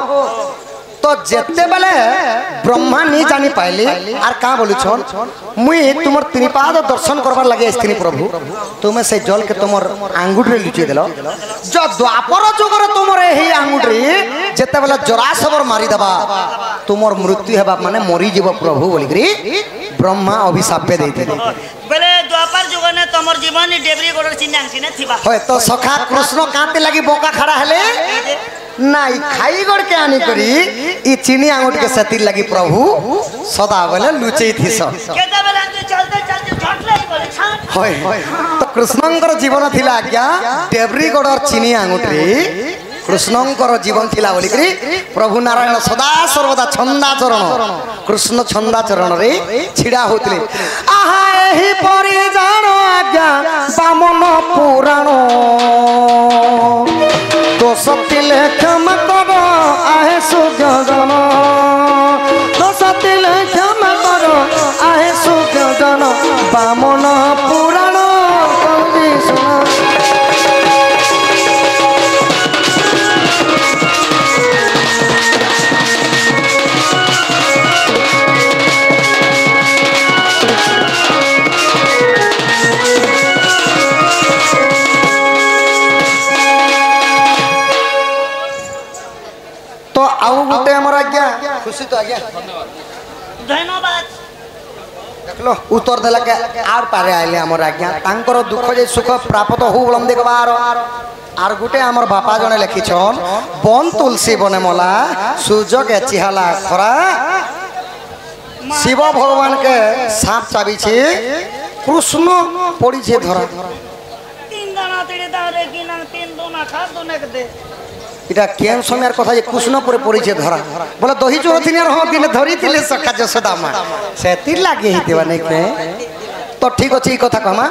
तो जेते बेले ब्रह्मा नहीं जानी पाइली आर का बोलु छन मुई तुमर त्रिपाद दर्शन करबार लगे स्त्री प्रभु तुमे से जल के तुमर आंगुठ रे लुचि देलो जो द्वापर जुगर तुमर एही आंगुठ रे जेते बेले जरासवर मारी दबा तुमर मृत्यु हेबा माने मरी जीव प्रभु बोली करी ब्रह्मा अभिशाप दे देले बेले द्वापर जुगर ने तुमर जीवन डेबरी गोडर चिन्ना सिने थिबा होय तो सखा कृष्ण कांते लगी बोका खड़ा हेले नाई खाई गड़ के आनी करी ई चीनी आंगुठ के सती लगी प्रभु सदा बेले लुचई थिस केदा बेले अंते चलते चलते झटले बोले छाट होय तो कृष्णंकर जीवन थिला आज्ञा देवरीगढ़ चीनी आंगुठ रे कृष्णंकर जीवन थिला बोली करी प्रभु नारायण सदा सर्वदा छंदा चरण कृष्ण छंदा चरण रे छिड़ा होतले आहा एही परि जान आज्ञा बामन पुराण तो सतिले क्षमा करो आहे सुगजन तो सतिले क्षमा करो आहे सुगजन बामन पुराण कवि सुना खुशी तो आज्ञा धन्यवाद देखलो उत्तर देला के आर पारे आइले हमर आज्ञा तांकर दुख जे सुख प्राप्त हो बलम देखबार आर गुटे हमर बापा जने लिखिछन बन तुलसी बने मला सूरज के चिहाला खरा शिव भगवान के सांप चाबी छे कृष्ण पड़ी छे धरा तीन दाना तेरे दारे की ना तीन दोना खा दोने के दे इटा केन समयर कथा जे कृष्ण पुरे पड़ी छे धरा बोले दही चोर थिने रह दिन धरी तिले सखा जसोदा मा से तिर लागे हितेबा नै के तो ठीक अछि कथा कमा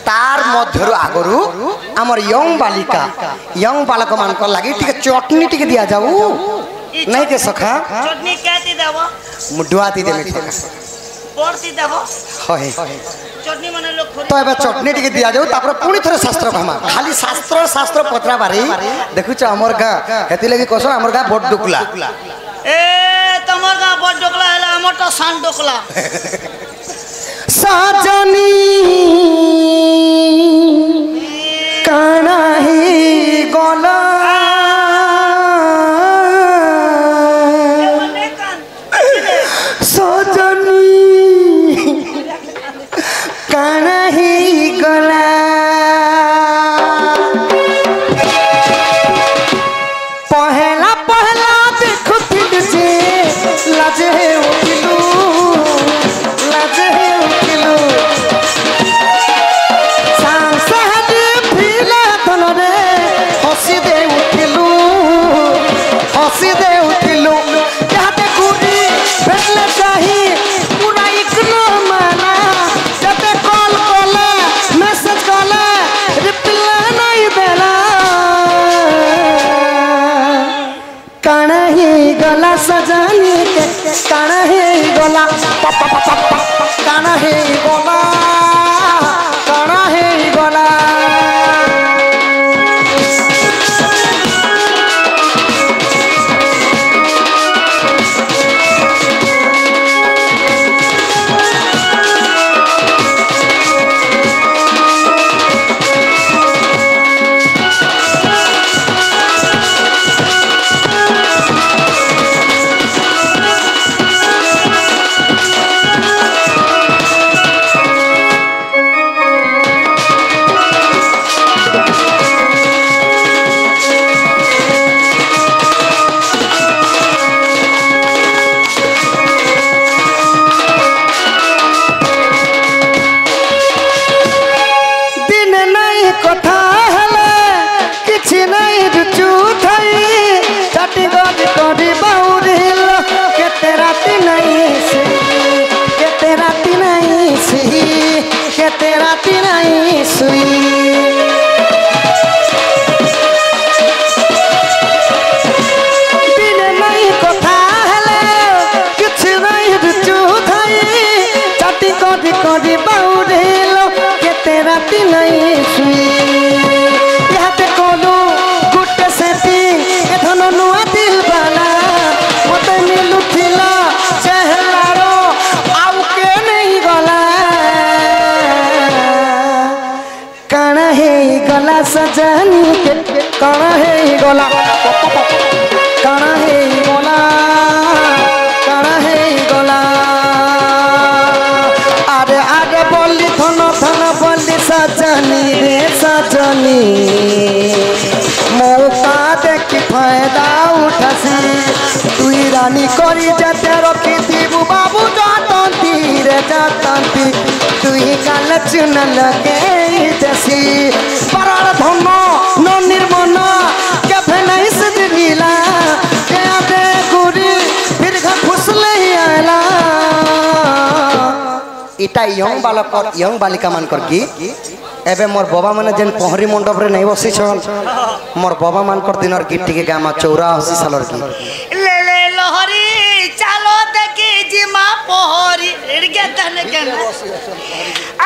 तार मध्यरु आगरु हमर यंग बालक मान को लागि ठीक चटनी ठीक दिया जाऊ नहीं के सखा चटनी कहती देबो मुडुआती दे मिठा पड़ती देबो होय चटनी माने लोग खोरी तो एबे चटनी ठीक दिया जाऊ तापर पुनी थरे शास्त्र कहमा खाली शास्त्र पत्रा बारी देखु छ हमर गा हेति लागि कसो हमर गा बड डुकला ए तमर का बड डोकला हैला हमर तो सान डोकला साजनी कानाही गोला मने कान साजनी कानाही गोला पहला देखुथिल जे लाजे उठिलू सजानी के काना हे गोला काना हे गोला काना हे गोला सजानी के काना हे गोला काना हे गोला काना हे गोला अरे अरे बोली थन बोली सजानी रे सजानी मौका देखी फायदा उठासी तुई रानी करी जाते रखी दीबू बाबू जातंती रे जातंती तुई काल चुन लगे देसी परार धन न निर्मन केफे नहीं सजनीला के आदे गुरी फिर घर फुसले ही आला इटा यंग बालिका मान कर की एबे मोर बाबा माने जेन पहरी मंडप रे नहीं बसी छन मोर बाबा मान कर दिनर गिट्टी के गामा 84 सालर की ले ले लहरी चलो देखी जिमा पहरी रे तन के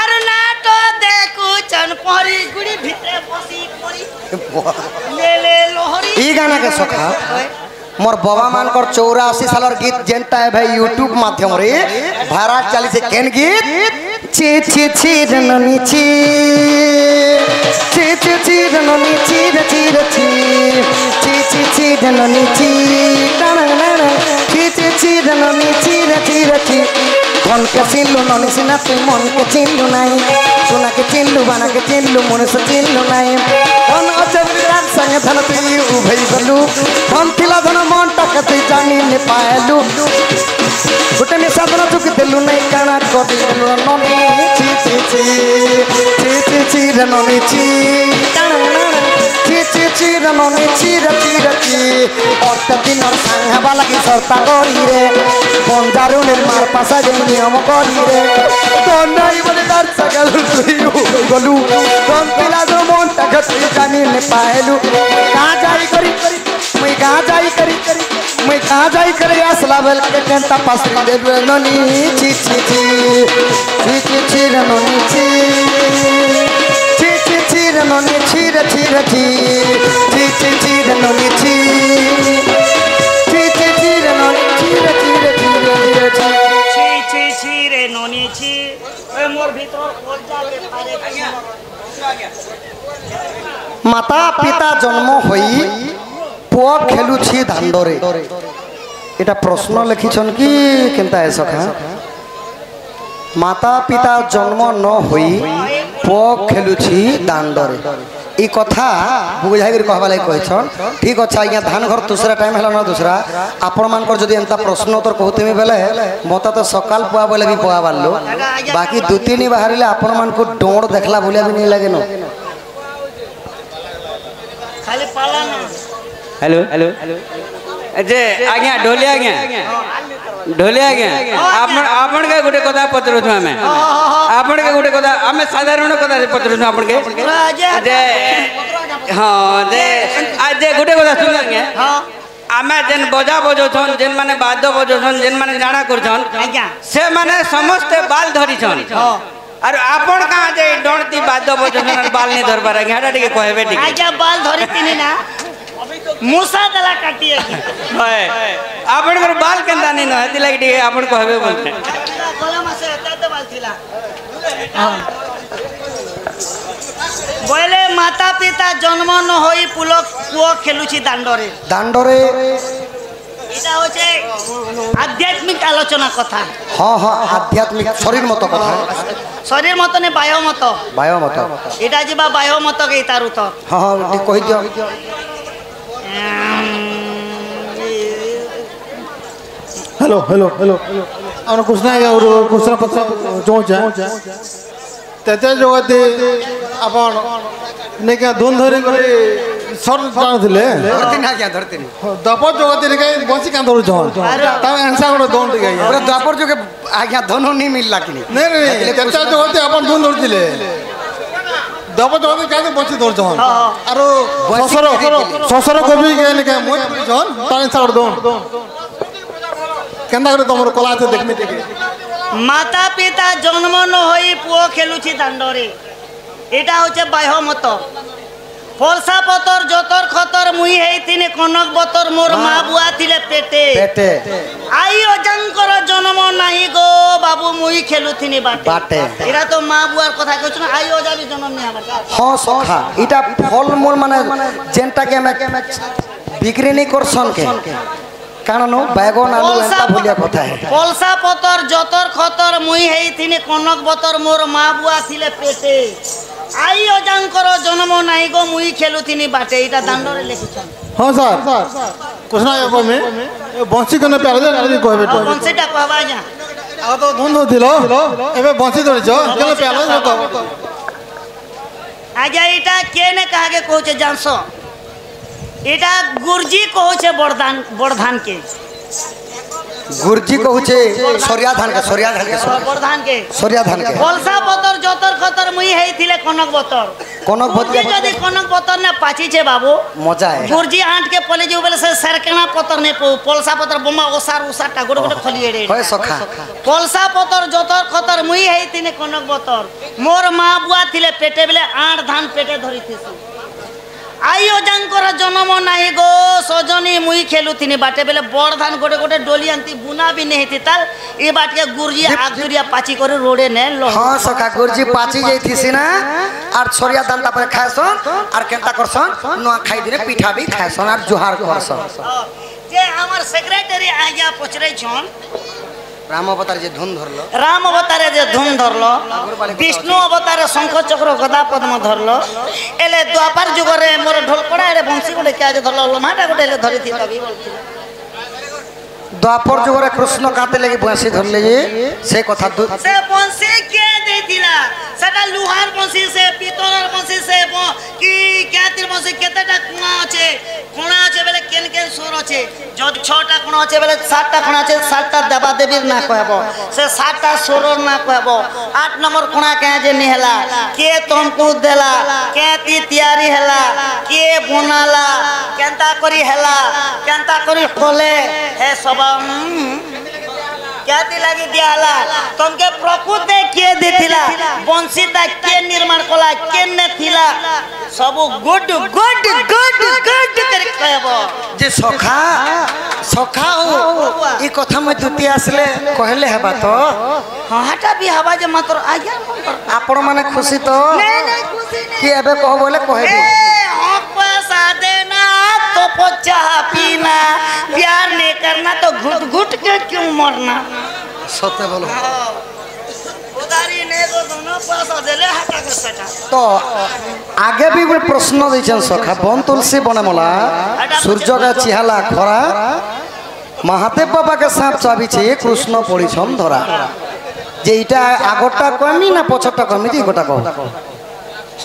अरे ना तो देखू चन पहरी गुड़ी भितरे बसी पड़ी ले ले लहरी ई गाना के सखा मोर बाबा मान कर 84 सालर गीत जेनटा है भाई यूट्यूब माध्यम रे भाड़ा चली से केन गीत ची ची ची रननी ची ची ची ची रननी ची ची ची ची ची ची रननी ची ची ची के चिन्हलु ननी सिना तुई मन के चिन्हलु नहीं सुना के चिन्हलु बना के चिन्हलु मन से चिन्हलु नहीं धन अजबरार संग धन तुई उभई गलु धन थिला धन मन टक तुई जानी ने पाएलु गुटे में साधन चुक देलु नहीं काना कदी देलु ननी ची ची ची ची ची ची रे ननी ची ची ची ची रे ननी ची रे ची रे ची অত দিনর সাংহাবা লাগি সর্তা করি রে বন্দারুনের মার পাশা যে নিয়ম করি রে দন্ডাই বলে তার সকাল তুই গলু কোন পিলা দো মনটা তুই জানি নে পাইলু কা যাই করি মই কা যাই করি মই কা যাই করে আসলা বেল কে কেনতা পাসরি দেলু ননি ছি ছি ছি ছি ছি ছি রে ননি ছি ছি ছি ছি রে ননি ছি রে ছি রে ছি ছি ছি ছি রে ননি ছি ছি ছি ছি রে ননি ছি রে ছি রে ছি রে ছি ছি ছি ছি রে ননি ছি ওই মোর ভিতর পর্যা কে পারে মাতা পিতা জন্ম হই পুଅ খেলুছি দাণ্ডরে এটা প্রশ্ন লিখিছন কি কেনতা এ সখা মাতা পিতা জন্ম ন হই পুଅ খেলুছি দাণ্ডরে এই কথা বুঝাই করে কহবা লাগি কইছন ঠিক আছে আজ্ঞা ধান ঘর দুসরা টাইম হলা না দুসরা আপন মানকর যদি এন্তা প্রশ্ন উত্তর কহুতেমি বেলে মতা তো সকাল পুয়া বলে বি পুয়া বারলো বাকি দু তিন বাহারিলে আপন মানকু ডোড় দেখলা বলিয়া বি নাই লাগে ন খালি পালা না हेलो हेलो जे आज्ञा ढोलिया आज्ञा ढोलिया आज्ञा आपण के गुटे कथा पचरु छु हमें आपण के गुटे कथा हमें साधारण कथा पचरु छु आपण के जे हां जे आज जे गुटे कथा सुन आज्ञा आमे जेन बजा बजोछन जेन माने वाद्य बजोछन जेन माने जाना करछन से माने समस्त बाल धरी छन और आपण का जे डणती वाद्य बजोछन बाल नहीं धरबार आज्ञा हटा टिके कहबे टिके आज्ञा बाल धरी तिनी ना मुसा दला काटिए होय आपण कर बाल केंदा नहीं न हती लागी टिके आपण कहबे बोलते गला मासे एते बाल थिला बोले माता पिता जन्म न होई पुओ खेलुची दांडरे दांडरे এটা হচ্ছে আধ্যাত্মিক আলোচনা কথা হ্যাঁ হ্যাঁ আধ্যাত্মিক শরীর মতো কথা শরীর মতো নে বায়ু মতো এটা যা বায়ু মতো কে তার উত্তর হ্যাঁ হ্যাঁ কই দিও हेलो हेलो हेलो আমরা কুছনা আর কুছনা পত্র জোঁচা তেতে জগতে আপন নেকা ধুন ধরে করে সর জানছিলে ধরতি না क्या ধরতি নি দপর জগতে রে বসি কান ধরু জন তা এনসা করে দন টিকে ওরে দপর জগে আজ্ঞা ধনু নি মিললা কিনি নাই নাই তেতে জগতে আপন ধুন ধরছিলে দপর জগতে কাকে বসি ধর জন আর সসর কবি কে নেকা মই জন তা এনসা করে দন কেনতা করে তোমার কলা আছে দেখনি টিকে মাতা পিতা জন্ম ন হই পুও খেলুছি দাণ্ডরে এটা হচ্ছে বাহ্য মত ফলসা পতর যতর খতর মুই হেইতিনে কনক বতর মোর মা বুয়া থিলে পেটে পেটে আই অজাঙ্কর জন্ম নাই গো বাবু মুই খেলুথিনি বাটে এরা তো মা বুয়ার কথা কইছ না আই অজাবি জন্ম নি আমার হ্যাঁ সখা এটা ফল মূল মানে যেনটাকে আমি বিক্রি নি করছন কে কারণ বেগুন আলু এটা ভুলিয়া কথা ফলসা পতর যতর খতর মুই হেইতিনে কনক বতর মোর মা বুয়া থিলে পেটে আই অজাঙ্কর জন্ম নাই গো মুই খেলুথিনি বাটে এটা দাণ্ডরে লিখিছন हाँ सर कुछ ना ये में बंसी करने पे आले आले कहबे तो বংশীটা কহবা যা आ तो धुन दिलो एबे बंसी धरि छ केने पे आले तो আজ্ঞা এটা কেনে কাহাকে কইছে জানছো এটা গুরজি কইছে বড়ধান কে गुरजी कहूचे सरिया धान के বড়ধান কে सरिया धान के ফলসা পতর যতর খতর মুই হেইতিলে কনক বতর कनक গুরজি যদি কনক বতর না পাচিছে বাবু मजा है গুরজি আঁট কে পলে যে বলে সে सरकेना পতর নে পলসা পতর বোমা ওসার উসারটা গোটে গোটে খলি এড়ে হয় সখা পলসা পতর যতর খতর মুই হেইতিনে কনক বতর মোর মা বুয়া থিলে পেটে বেলে আঁট ধান পেটে ধরিতেছি আই অজাঙ্কর জন্ম নাই গো সজনী মুই খেলুথিনি বাটে বেলে বড় ধান গোটে গোটে ডলি আনতি বুনা বি নেহিতি তাল এ বাটকে গুরজি আগদুরিয়া পাচি করে রোডে নে লো हां सखा गुरजी पाची जाइथिसी ना और सरिया धान तापर खायसन और केनता करसन नुआ खाई दिने पिठा भी खायसन और जोहार करसन যে আমার সেক্রেটারি আজ্ঞা পচরে ছন রাম অবতার যে ধুন ধরলো রাম অবতারে যে ধুম ধরলো বিষ্ণু অবতারে শঙ্খ চক্র গদা পদ্ম ধরলো এলে দ্বাপার যুগরে মোর ঢোলকড়া এলে বংশী গোটে কে আজ ধরলো লোমাটা গোটে এলে ধরিথি তবে বলছিল দ্বাপর যুগরে কৃষ্ণ কাতে লাগি বংশী ধরলে যে সে কথা সে বংশী কে দেইতিলা সেটা লুহার বংশী সে পিতলের বংশী সে কি ক্যাতির বংশী কেতেটা কোণা আছে বেলে কেন কেন সুর আছে যদি 6টা কোণা আছে বেলে 7টা কোণা আছে 7টা দেবা দেবীর না কহব সে 7টা সুরর না কহব 8 নম্বর কোণা কে যে নিহলা কে তুমকু দেলা কেতি তৈয়ারি হেলা কে বনালা কেনতা করি হেলা কেনতা করি কলে হে সব क्याति लगी दियाला तुमके प्रकृति के देथिला बंशीता के निर्माण कला के ने थिला सब गुड गुड गुड गुड कर कहबो जे सखा सखा हो ई कथा में दुती आसले कहले हेबा तो हां हटा भी हवा जे मात्र आज्ञा आपण माने खुशी तो नहीं खुशी नहीं कि एबे कह बोले कहबी हक पैसा देना तो पचा पीना प्यार नहीं करना तो घुट घुट के क्यों मरना सत्य बोलो उधारी ने को दोनों पैसा देले हटा के सटा तो आगे भी कोई प्रश्न दैछन सखा बन तुलसी बनमला सूर्य का चिहाला खरा महादेव बाबा के सांप चाबी छे कृष्ण पड़ीछन धरा जे इटा आगोटा कमी ना पछटा कमी जी गोटा कहो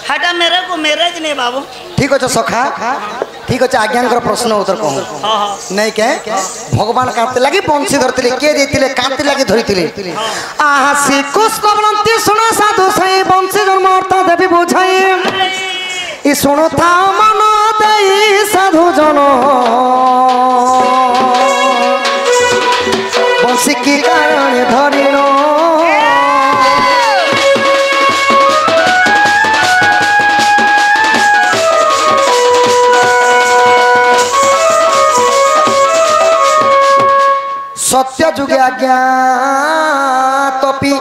हटा मेरे को मैरिज नहीं बाबू ठीक अच्छे सखा ठीक अच्छे आज्ञानकर प्रश्न उत्तर कहूँ नहीं के भगवान कांति लगी बंशी धरती के देते कांति लगी धरी आहा श्री कृष्ण बनती सुना साधु सही बंशी जन्म अर्थ देवी बुझाई ई सुनो था मन देई साधु जन बंशी की कारण धरिनो सत्य जुगे आज्ञा तपी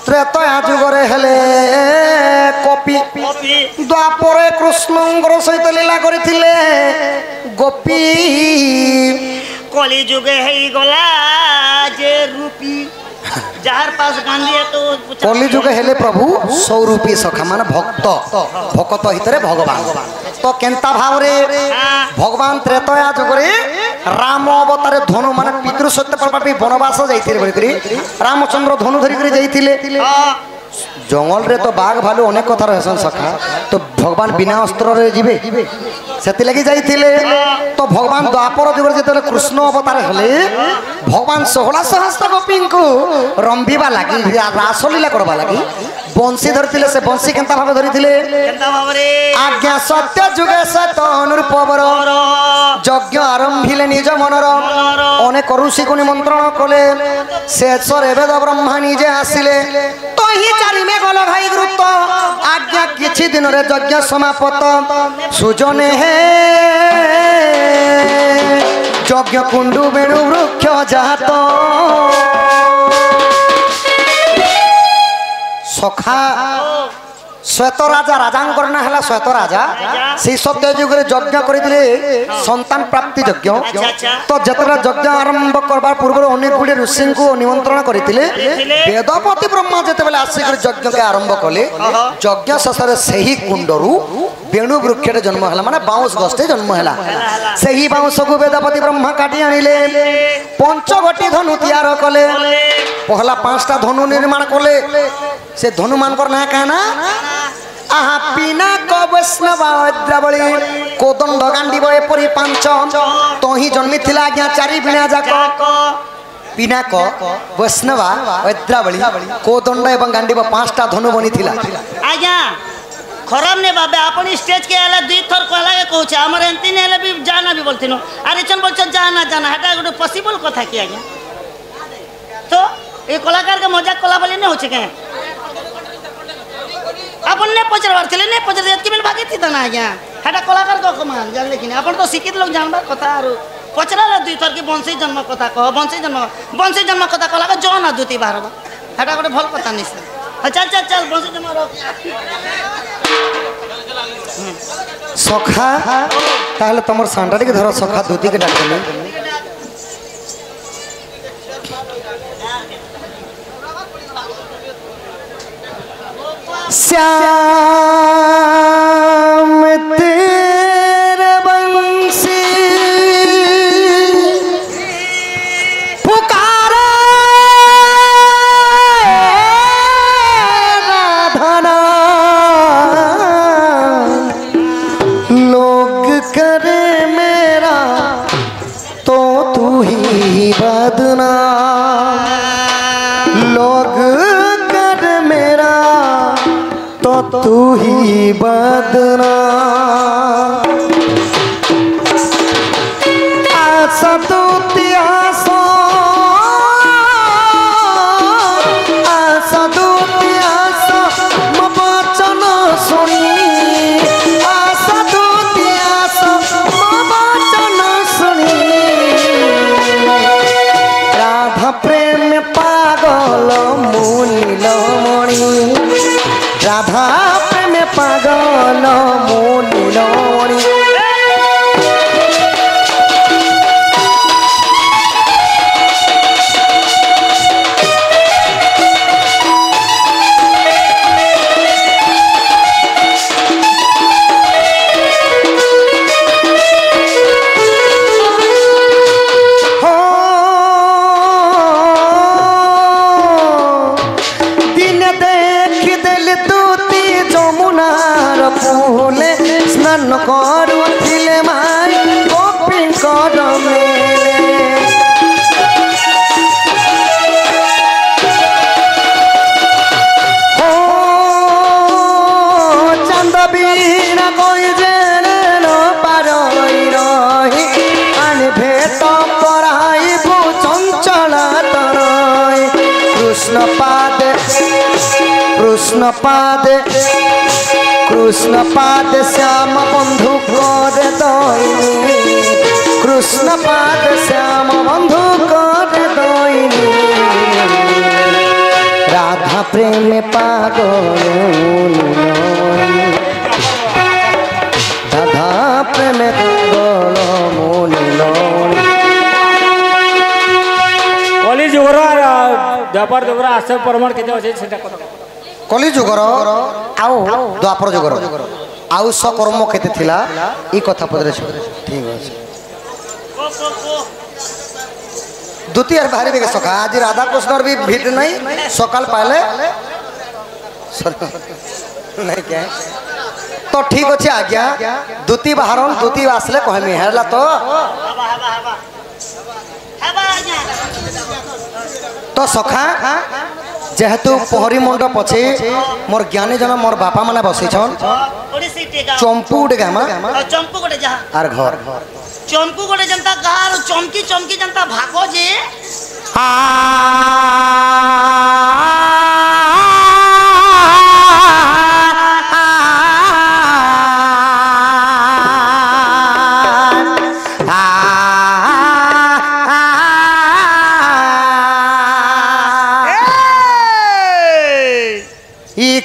त्रेतया जुगरे हेले कपि द्वापरे कृष्णंकर सहित लीला करिथिले गोपी कली जुगे है गला जे रूपी जार पास गांधी है तो कली जुगे हेले प्रभु सौरूपी सखा मान भक्त भक्त हितरे भगवान तो केंता भाव रे भगवान त्रेतया जुगरे राम अवतारे धनु माने पितृ सत्य प्रभावी वनवास जाइथिले बोलिकरी रामचंद्र धनु धरि करी जाइथिले जंगल रे तो बाघ भालू अनेक कथा रहसन सखा तो भगवान बिना अस्त्र रे जिबे सेति लगी जाइथिले तो भगवान द्वापर युग जेतले कृष्ण अवतार हेले भगवान 16 सहस्त्र गोपी को रंभीबा लागि रासलीला करबा लागि बंशी धरथिले से बंशी केंता भाव धरिथिले केंता भाव रे आज्ञा सत्य जुगे सत अनुरूपवर यज्ञ आरंभिले निज मनर अनेक ऋषि को निमंत्रण कले शेषरे वेद ब्रह्मा निजे आसिले तो ही चारि में गल भाई गुरुत्व आज्ञा किछि दिन रे यज्ञ समाप्त सुजने हे यज्ञ कुंडु बेणु वृक्ष जात सखा श्वेत राजा राजांकर ना हला श्वेत राजा से सत्य युग रे यज्ञ करिदिले संतान प्राप्ति यज्ञ तो जतरा यज्ञ आरंभ करबार पूर्व अनेक गुडे ऋषि को निमंत्रण करितिले वेदपति ब्रह्मा जते बेले आसी कर यज्ञ के आरंभ कले यज्ञ ससरे सही कुंडरू बेणु वृक्ष रे जन्म हला माने बाउंस गस्ते जन्म हला सही बाउंस को वेदपति ब्रह्मा काटी आनिले पंचगटी धनु तैयार कले पहला 5टा धनु निर्माण कले से धनु मानकर ना कहना आहा पिना को वैष्णव द्रावली कोदंड गांडीब एपरी 5 तो ही जन्मी थिला आज्ञा 4 बिना जाक पिनाक वैष्णव द्रावली कोदंड एवं गांडीब 5टा धनु बनी थिला आज्ञा खराब ने बाबे अपन स्टेज के आला 2 थर कहला के कहू छ हमर एंती ने भी जाना भी बोलथिनो अरे चन बोल जाना जाना हटा गुड पॉसिबल कथा की आज्ञा तो ये कलाकार के मजाक कला बोले नहीं हो छके अपन ने पचरवार चले ने पचर देत के मिल भागी थी तना आज्ञा हटा कलाकार को कमान जान लेकिन अपन तो शिक्षित लोग जानबा कथा आरो पचराला 2 थर की वंशी जन्म कथा कह वंशी जन्म कथा कला के जन दुती बारबा हटा गोटे भल कथा नहीं से चल चल चल वंशी जन्म रो सखा ताहले तमर सांडाटी के धर सखा दूती के डाकले श्याम तेरे बंसी पुकारे राधना लोग करे मेरा तो तू ही बदना लोग कर मेरा तो तू ही बदना आशा तू त्यासो आशा तू त्यासो मबचन सुनी आशा तू त्यासो मबचन सुनी राधा प्रेम पागल मुनील मणि राधा प्रेम पागल मुनील मणि फूले स्नान करुथिले माई गोपींकर मेले ओ चंद बीना कोई जेने न पारई रही आने भेट पराई भू चंचल तरई कृष्ण पादे कृष्ण पाद श्याम बंधु कर दईनी कृष्ण पाद श्याम बंधु कर दईनी राधा प्रेम पागल राधा प्रेम पागल मुनील कली जुगर द्वापर जुगर आशय परमाण केते अछि सेटा कथा कली जुगर आओ द्वापर जुगर आउ सकर्म केते थिला ई कथा पदरे ठीक अछि द्वितीय बाहरी बेग सखा आज राधा कृष्ण भी भेट नहीं सकाल पाले नहीं क्या तो ठीक अच्छे आज्ञा द्वितीय बाहरन द्वितीय आसले कहमी हेला तो तो सखा जेहेतु पहरी मंड पछे मोर ज्ञानी जन मोर बापा माने बसिछन चंपू उडे गामा चंपू गोटे जहा आर घर चंपू गोटे जनता गार चमकी चमकी जनता भागो जे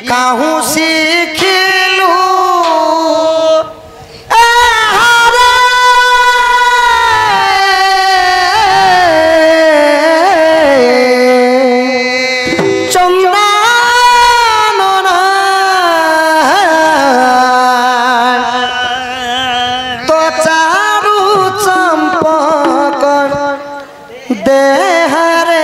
काहू सीखलू चंदन तो चारू चंपक देहरे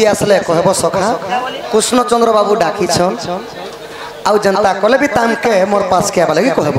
आसले कहब सखा कृष्णचंद्र बाबू डाकी छन आउ जनता कले भी तामके मोर पास के आबा लगी कहब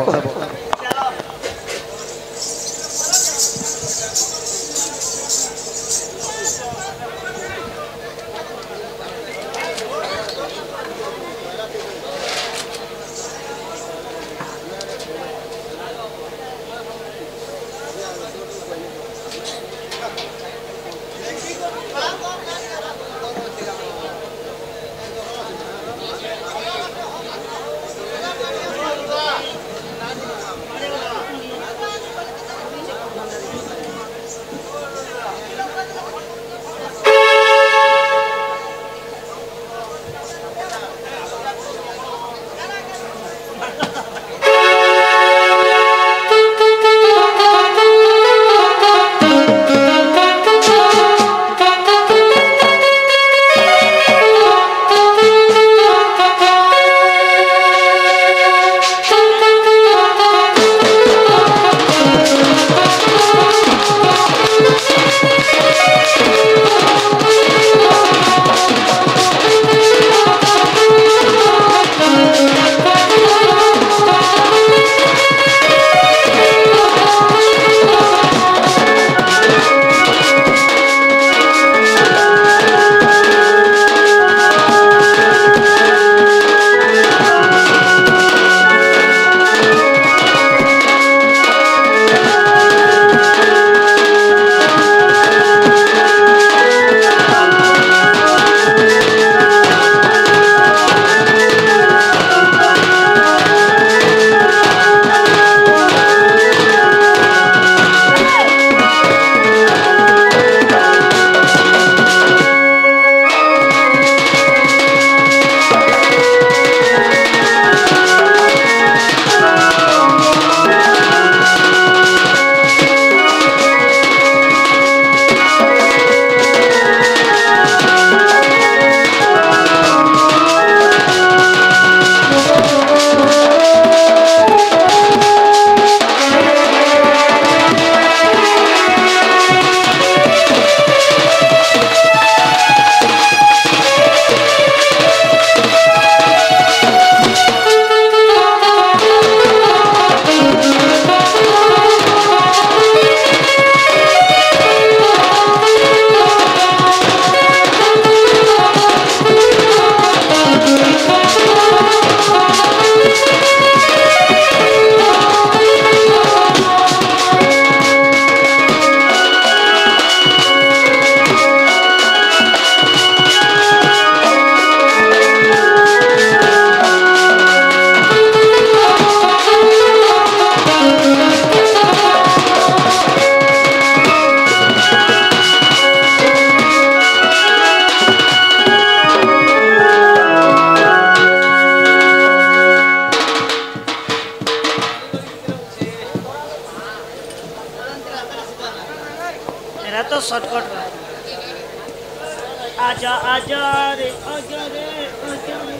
तो शॉर्टकट आजा आजा रे आजा रे आजा रे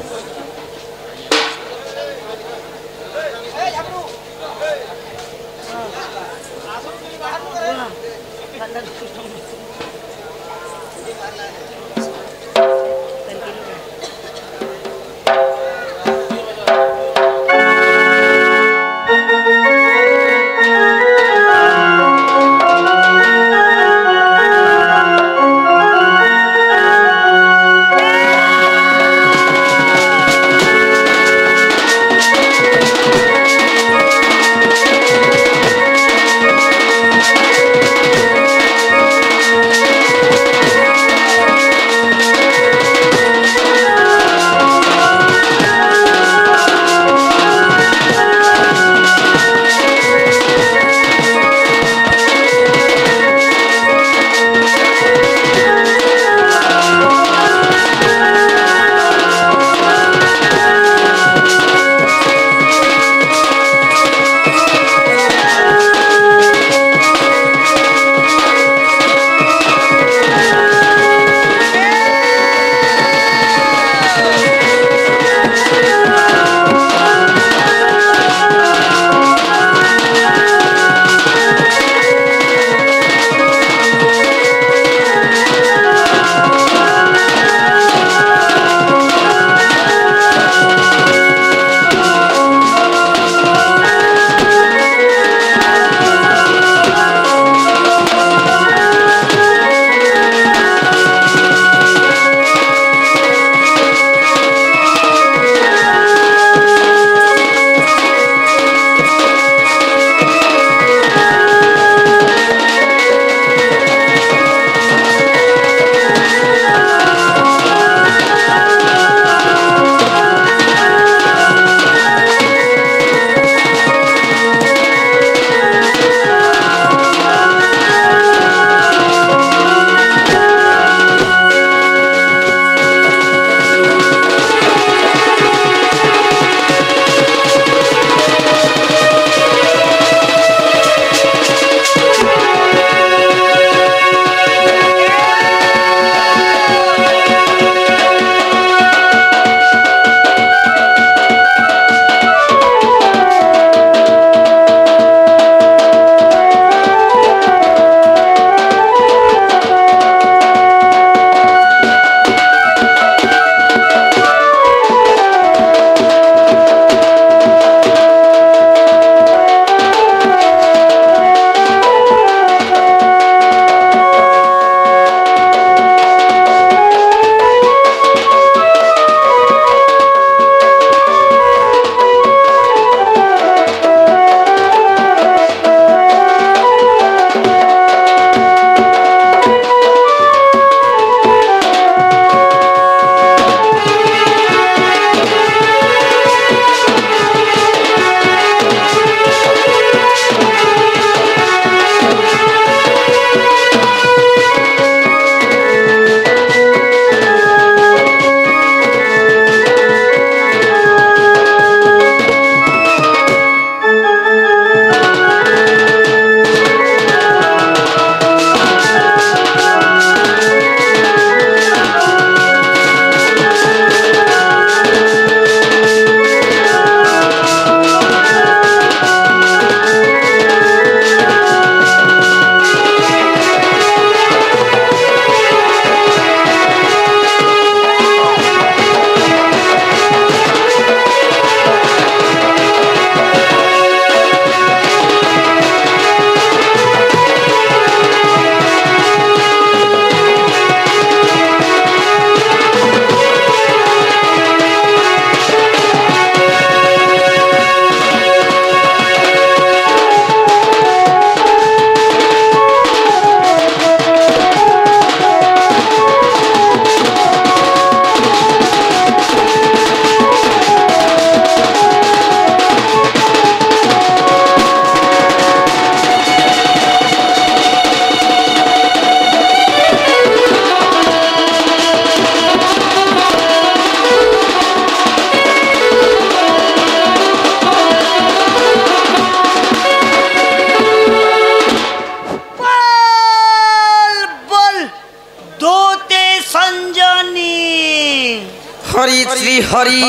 শ্রী হরি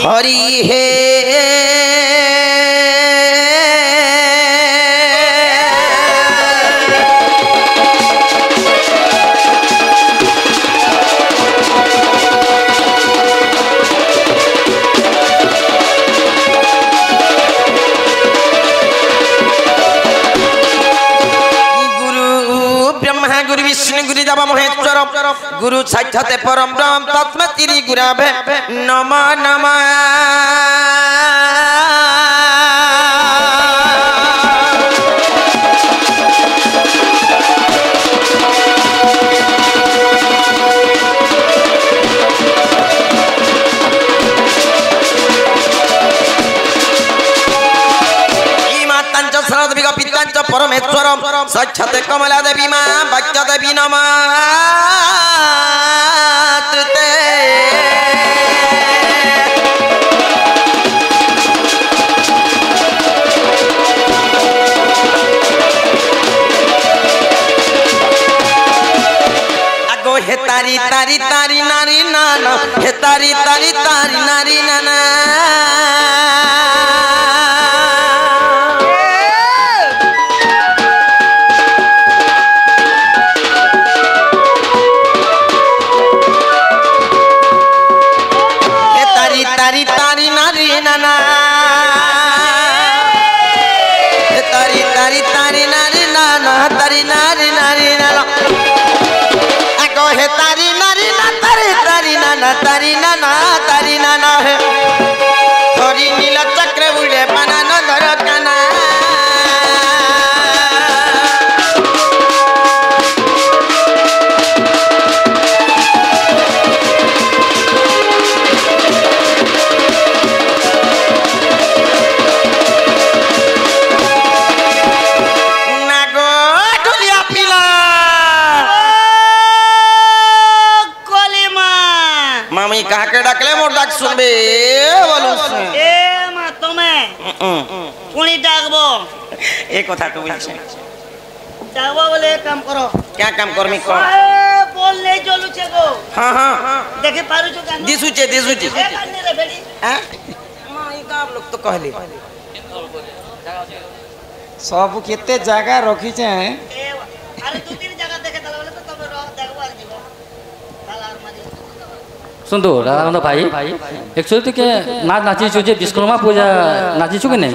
হরি হে महेश्वर गुरु साक्षात परम ब्रह्म तस्मै श्री गुरवे नमः नमः परमेश्वर साक्षात कमला देवी माँ बच्चा देवी नमस्ते अगो हे तारी तारी तारी नारी नाना हे तारी तारी तारी नारी नाना तारी तारी नारी नाना तारी तारी तारी नारी नाना तारी नारी नारी नाना अगो हे तारी नारी ना तारी तारी नाना तारी नाना तारी नाना है हरि नील चक्र उड़े बना नगर काना कहा के डाकले मोर डाक सुनबे बोलू ए मा तमे कोनी डाकबो एक कथा तो बुझछे जाबो बोले काम करो क्या काम करमी को बोल ले जोलु छे गो हां हां देखे पारु छ कान दिसुचे दिसुचे ए कान्ने रे बेडी हां माई का लोग तो कहले सब केते जगह रखी छे अरे दो तीन जगह देखे तले बोले तो तब देखबो आ जीवो तालार मारी सुनतो राधाकांत भाई एक्चुअली तो के नाच नाचिछु जे विश्वकर्मा पूजा नाचिछु कि नहीं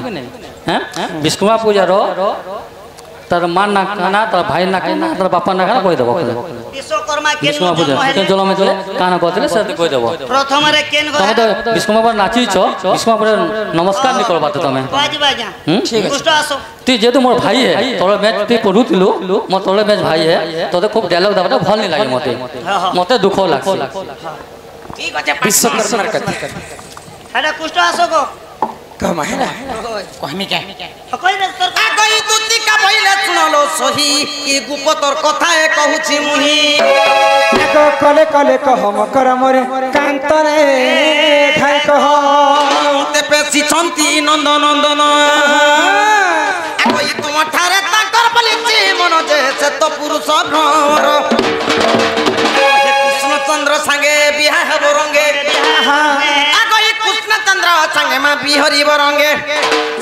हैं विश्वकर्मा पूजा रो तर मान ना खाना तर भाई ना खाना तर बापा ना खाना कोई देबो विश्वकर्मा के पूजा के जलो में चले काना कहतले से कोई देबो प्रथम रे केन गो तमे तो विश्वकर्मा पर नाचिछो विश्वकर्मा पर नमस्कार निकल बात तमे बाजी बाजा कुष्ट आसो तू जेतु मोर भाई है तोरे मैच ती पढुतिलु मो तोरे मैच भाई है तोते खूब डायलॉग दाबा भल नहीं लागे मते मते दुख लागसे ठीक আছে विश्वकर्मा कथि हडा कुष्ट आसो गो कम है ना कहमी के कोई न तोर का कोई तुति का भइले सुनलो सही ई गुप्तोर कथा ए कहूची मुही एको कले कले कहम कर मोरे कांतरे खाय कह ते पेसी छंती नंद नंदन कोई तुम ठारे ताकर बलिची मन जे से तो पुरुष भ्रमर चंद्र संगे बिहा हबो रंगे आगो ई कृष्ण चंद्र संगे मा बिहरी बरंगे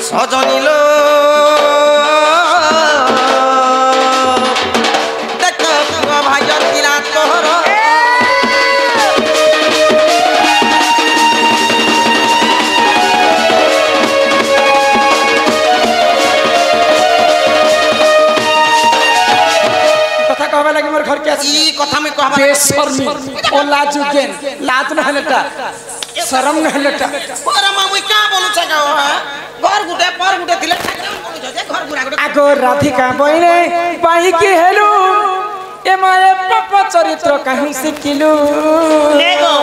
सजनिलो देख भाई तिला तोहर कथा कहबे लगी मोर घर के ई कथा में कहबा बेशर्मी ओ लाजुगेन लाज न हलटा शरम न हलटा पर मामू का बोलु छ गो घर गुटे पर गुटे थिले बोलु छ जे घर गुरा गुटे आगो राधिका बहिने पाई के हेलु ए माये पाप चरित्र काहू सिकिलु नेगो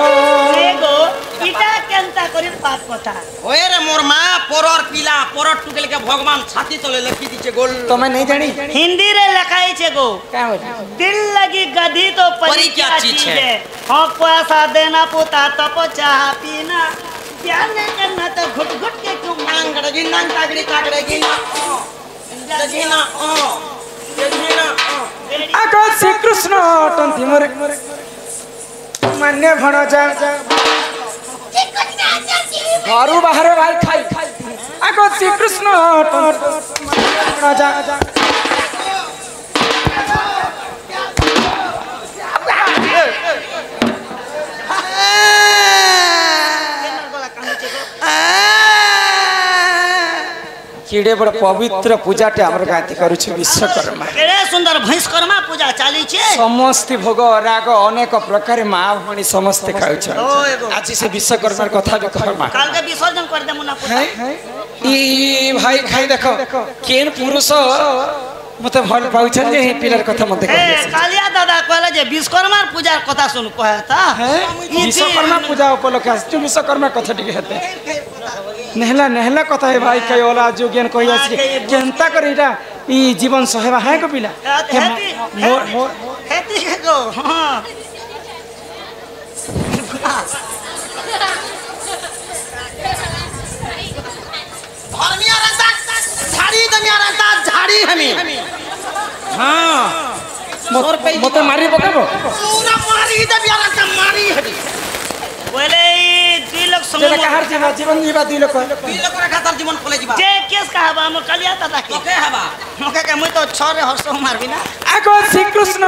इटा केनता करी पाप कथा ओए रे मोर मां परर पिला परर टुकेल के भगवान छाती तले लिखि दिछे गोल तमे नहीं जानी हिंदी रे लिखाई छे गो का हो दिल लगी गधी तो परी क्या चीज है हक पैसा देना पुता तप चाह पीना ध्यान नहीं करना तो घुट घुट के क्यों मांगड़गी नंग तागड़ी कागड़ेगी आगो श्रीकृष्ण अटंती मोर मान्य भणजा घरू बाहर भाई खाई आगो श्रीकृष्ण अटंती भणजा किड़े बड़ पवित्र पूजा टे हमर गाती करू छ विश्वकर्मा केड़े सुंदर भैंसकर्मा पूजा चाली छे समस्त भोग राग अनेक प्रकार माँ भणी समस्त खाउ छ आज से विश्वकर्मा कथा भी कहमा काल के विसर्जन कर दे मुना पुता ई भाई खाई देखो केन पुरुष मते भल पाउछन जे हे पिलर कथा मते ए कालिया दादा कहले जे विश्वकर्मा पूजा कथा सुन कहता विश्वकर्मा पूजा उपलक्ष्य विश्वकर्मा कथा टिके हेते नेहला नेहला कथा है भाई कई ओला जोगियन कहि आछि केनता करिटा ई जीवन सहेवा है को पिला मोर मोर हेती के गो हां धर्मिया रंता झाड़ी दमिया रंता झाड़ी हमी हां मते मारी पकाबो पूरा मारी दमिया रंता मारी हमी बोले 2 लाख जे कहर जीवन जीवा 2 लाख 2 लाख रे खातर जीवन खोले जीवा जे केस कहबा हम कलिया दादा के के हबा मके के मुई तो छरे हर्ष मारबी ना आगो श्रीकृष्ण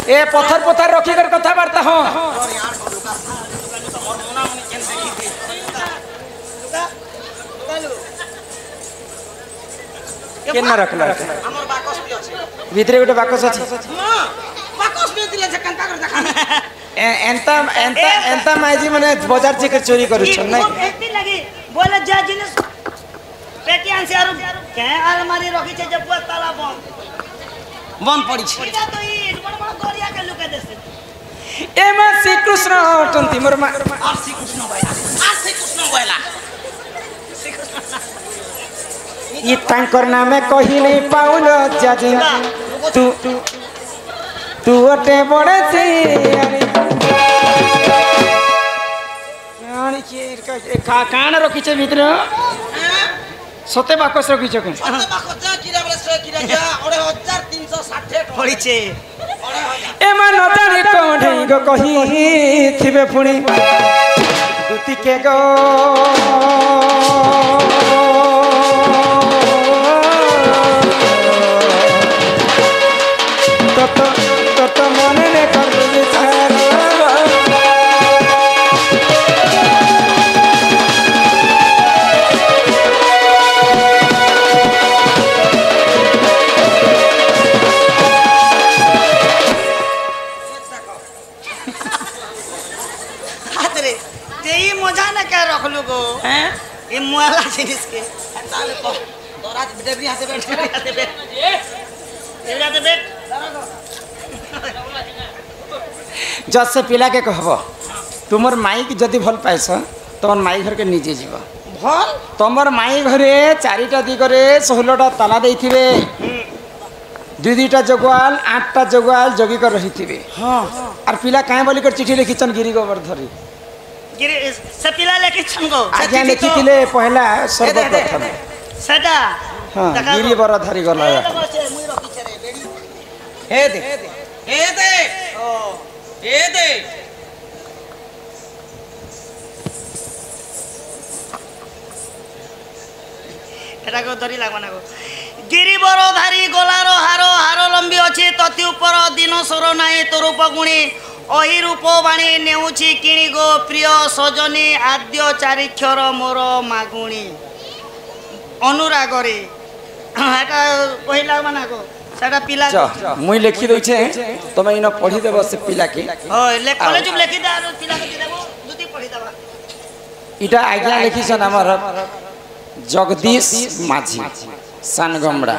ए पत्थर पत्थर रखी कर कथा वार्ता हो केना रखला हमर बाकस भी अछि भीतरे गोटे बाकस अछि हां बाकस भी दिले से कंता कर देखा एंता एंता एंता माइजी माने बाजार से चोरी करू छ नै एती लगी बोले जा जिनिस पेटी आन से आरो के अलमारी रखी छे जब पूरा ताला बंद पड़ी छे तो ई बड़ बड़ गोरिया के लुके देसे ए मा श्रीकृष्ण अटंती मोर मा श्रीकृष्ण बोला ई तांकर नामे कहि नै पाउल जाजी तू तू ओटे बड़े छी यानी के कान रखी छे भीतर सते बाकस रखी छे सते बाकस जा किरा बले 100 किरा जा 2360 पड़ी छे ए मा न जाने कोढे गो कहि थिबे पुणी दुती के गो तो मन ने कर विचार हातरे तेई मजा न के रखलु गो हैं ई मोला जिनिस के ताले तो तोरा देबरी हाथे बैठ एवरा दे बैठ जस से पिला के कहब तुमर माई की जदि भल पाइस तमर माई घर के निजे जीव भल तमर माई घरे 4टा दिगरे 16टा ताला देइथिबे 2-2टा जगवाल 8टा जगवाल जगी कर रहिथिबे हां और पिला काहे बोली कर चिट्ठी लिखिचन गिरी गोबर धरी गिरी से पिला लेके छंगो आज्ञा लिखिथिले पहला सर्वप्रथम सदा हां गिरी बर धरी गला मुई रखी छे रे बेडी हे दे ओ ए दे एटा को धरी लागो ना गो गिरी बरधारी गोलारो हारो हारो लंबी अछि तति ऊपर दिन सर नाही तो रूप गुणी ओही रूप बाणी नेउछि किणी गो प्रिय सजनी आद्य चारिक्षर मोर मागुणी अनुरागरे एटा पहिला माना गो सेटा पिला मुई लिखि दउ छे तमे इनो पढी देबो से पिला के ओय ले कॉलेज में लिखि दे आरो पिला के देबो दुती पढी देबा इटा आज्ञा लिखि छन हमर जगदीश माझी सानगमड़ा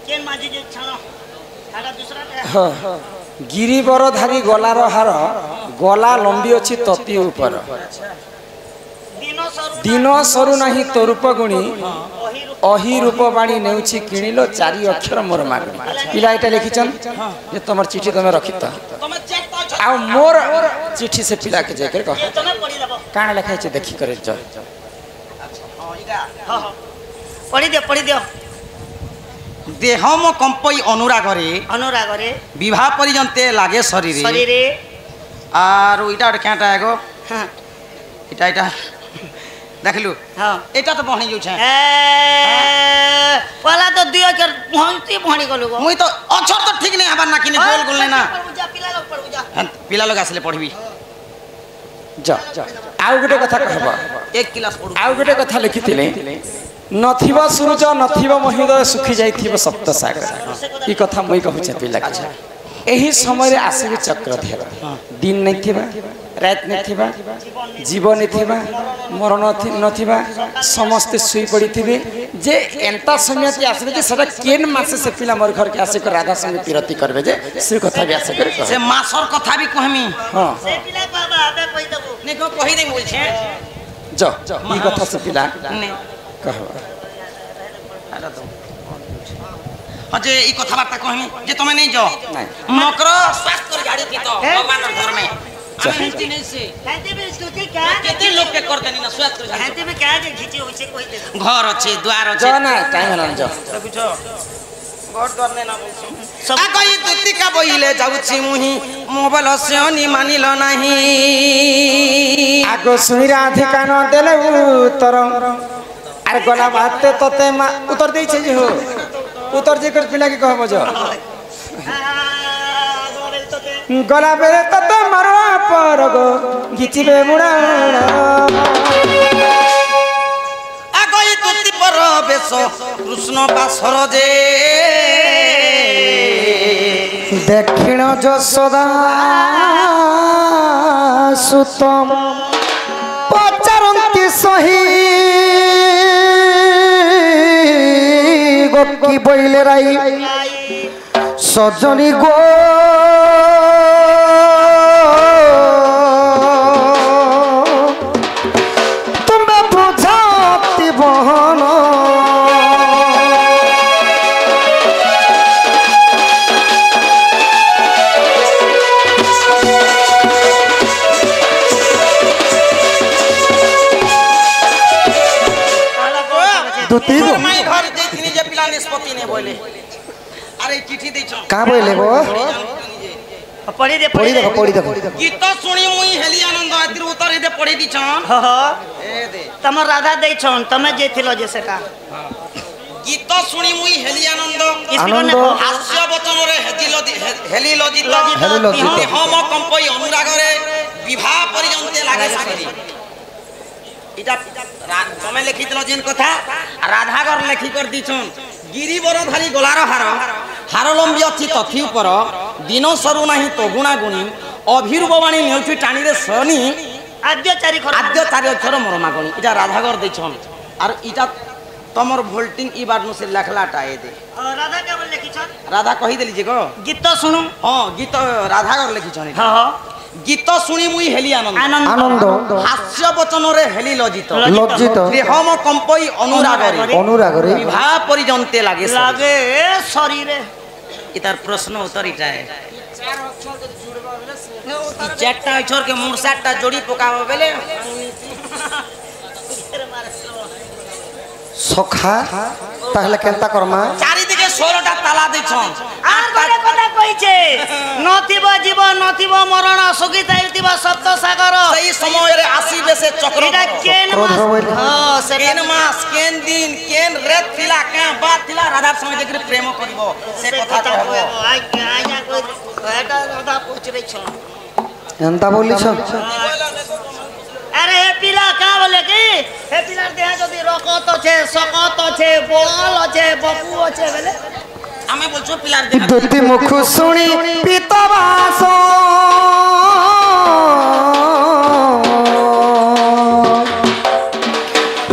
केन माझी जे छानो आटा दूसरा गिरी बरधारी गलार हार गला लंबी अछि तती ऊपर दिन सरू नाही तो रूप गुणी अही रूप बाणी नेउछि किणिलो 4 अक्षर मोर मागणी पिला एटा लिखिचन जे तमर चिट्ठी तमे रखित आ मोर चिट्ठी से पिला के जे कर कह काना लिखा छै देखि करे ज पढ़ी दियो देहम कंपई अनुरागरे विवाह पर्यंते लागे शरीर शरीर আর ওইটা কেটা এগো हाँ এটা দেখলু हाँ এটা তো বহনি যাচ্ছে पहला तो दियो कर पहुंचती पहुंची गलु गो মুই তো অক্ষর তো ঠিক নেই আবার না কিনে গোল গোল না पिला लोग पढ़ जा হ্যাঁ পিলা লোক আসলে পড়বি যা ଆଉ ଗୋଟେ କଥା କହିବ এক ক্লাস পড়ু ଆଉ ଗୋଟେ କଥା ଲେଖିଥିଲେ ନଥିବ ସୂରୁଜ ନଥିବ ମହୋଦୟ ଶୁଖି ଯାଇଥିବ ସପ୍ତ ସାଗର ଏ କଥା ମୁଇଁ କହୁଛେ ପିଲା ଏହି ସମୟରେ ଆସିବେ ଚକ୍ରଧର ଦିନ ନଥିବା ରାତ ନଥିବା ଜୀବ ନଥିବା ମରଣ ନଥିବା ସମସ୍ତେ ଶୋଇ ପଡ଼ିଥିବେ ଯେ ଏନ୍ତା ସମୟଟି ଆସିବେ ଯେ ସେଟା କେନ୍ ମାସେ ସେ ପିଲା ମୋର ଘରକେ ଆସିକି ରାଧା ସଙ୍ଗେ ବିରତି କରିବେ ଯେ ସେ କଥା ବି ଆଶା କରି সে মাসর কথা বি কহমি ହଁ से पिला बाबा आबे कहि देबो নে কো কহি দেই বলছে ଯ ଏ କଥା ସେ ପିଲା নে କହ আরে তো যে এই কথাবার্তা কহমি যে তুমি নেই যাও নাই মকর স্বাস্থ্য গাড়ি কি তো ভগবান ঘর মে আমি হিন্দি নেই সে कहते भी स्तुति क्या কেতে লোক কে করতে নি না স্বাস্থ্য গাড়ি कहते भी क्या जे खींची होइसे कहि दे ঘর আছে দ্বার আছে ଯ ନା ଟାଇମ୍ ହେଲାଣି ଯ বুঝ ঘর দ্বার নে না বলছো सब কই দুতিকা বইলে যাউছি মুহি মোবাইল সেওনি মানিল নাহি আগ শুনি রাধিকা ন দেলে উত্তর আর গলা বাতে তোতে উত্তর দিয়েছে যে হো উত্তর যে করে পিলা কি কহব য গলা বেলে তোতে মারবা পর গো গিচিবে মুড়া আগই তুতি পর বেশ কৃষ্ণ বাসর যে দক্ষিণ যশোদা সুতম পচারন্তি সহি গোকি বইলে রাই সজনী গো তুমি বুঝাতি বহন দুতি গো মাই ঘর দেখিনি যে পিলা নিষ্পত্তি নে বলে আরে চিঠি দেছ কা বইলে গো पढ़ी दे পড়ি দেখো গীত শুনি মুই হেলি আনন্দ আতির উত্তর এতে পড়ি দিছ हो हो এ দে तम राधा दे छन तमे जेथिलो जे सेटा গীত শুনি মুই হেলি আনন্দ আনন্দ হাস্য বচনরে হেলি লজিত হেলি লজিত। হম কম্পই অনুরাগরে বিবাহ পর্যন্তে লাগে সাগরি এটা তুমি লিখিছিল যেন কথা রাধাগর লেখি কর দিছন গিরিবরধারী গোলার হার হারলম্বী অছি তথি উপর দিন সরু নাহি তো গুণাগুণী অভিরূপবাণী নেউছি টাণিরে শনি आद्यचारी खर আদ্য চারি অক্ষর মরমাগণী এটা রাধাগর দিছন আর এটা তোমার ভোল্টিং ই বারনু সে লেখলাটা এ দে राधा के बोल लिखी छन রাধা কহি দেলি যে গো गीत तो सुनु হ্যাঁ গীত রাধাগর লিখিছন এটা हो हो গীত শুনি মুই হেলি আনন্দ आनंद আনন্দ হাস্য বচনরে হেলি লজিত লজ্জিত গৃহম কম্পই অনুরাগরে অনুরাগরে বিবাহ পর্যন্তে লাগে लागे शरीरे इतार प्रश्न उत्तर इटा है चारटा अक्षर के मूर सातटा जोड़ी पकाबो बेले সখা তাহলে কেনতা করমা চারিদিকে 16টা তালা দিছন আর গরে কথা কইছে নথিব জীব নথিব মরণ সুখিতা ইতিবা সপ্ত সাগর সেই সময়ের আসিবে সে চক্র এটা কেন মাস হ্যাঁ সেটা কেন মাস কেন দিন কেন রাত থিলা কা বাদ থিলা রাধার সঙ্গে দেখি প্রেম করিব সে কথা কহব আইয়া কই এটা রাধা পৌঁছরে ছ এনতা বলিছ আরে হে পিলা কা বলে কি হে পিলার দেহ যদি রকত আছে সকত আছে বল আছে বপু আছে বলে আমি বলছো পিলার দেখা দুতি মুখ শুনি পিতবাস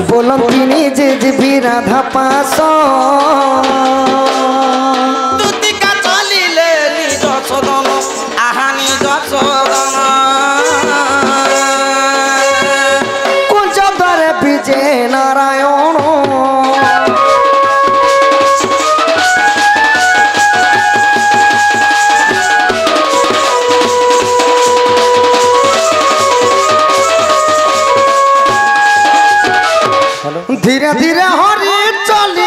বলন্তিনি যে জিবি রাধা পাস দুতিকা চলিলে নিজ সদন আহা নিজ সদন কুঞ্জ দ্বারে বিজে নারায়ণ ধীরে ধীরে হরি चली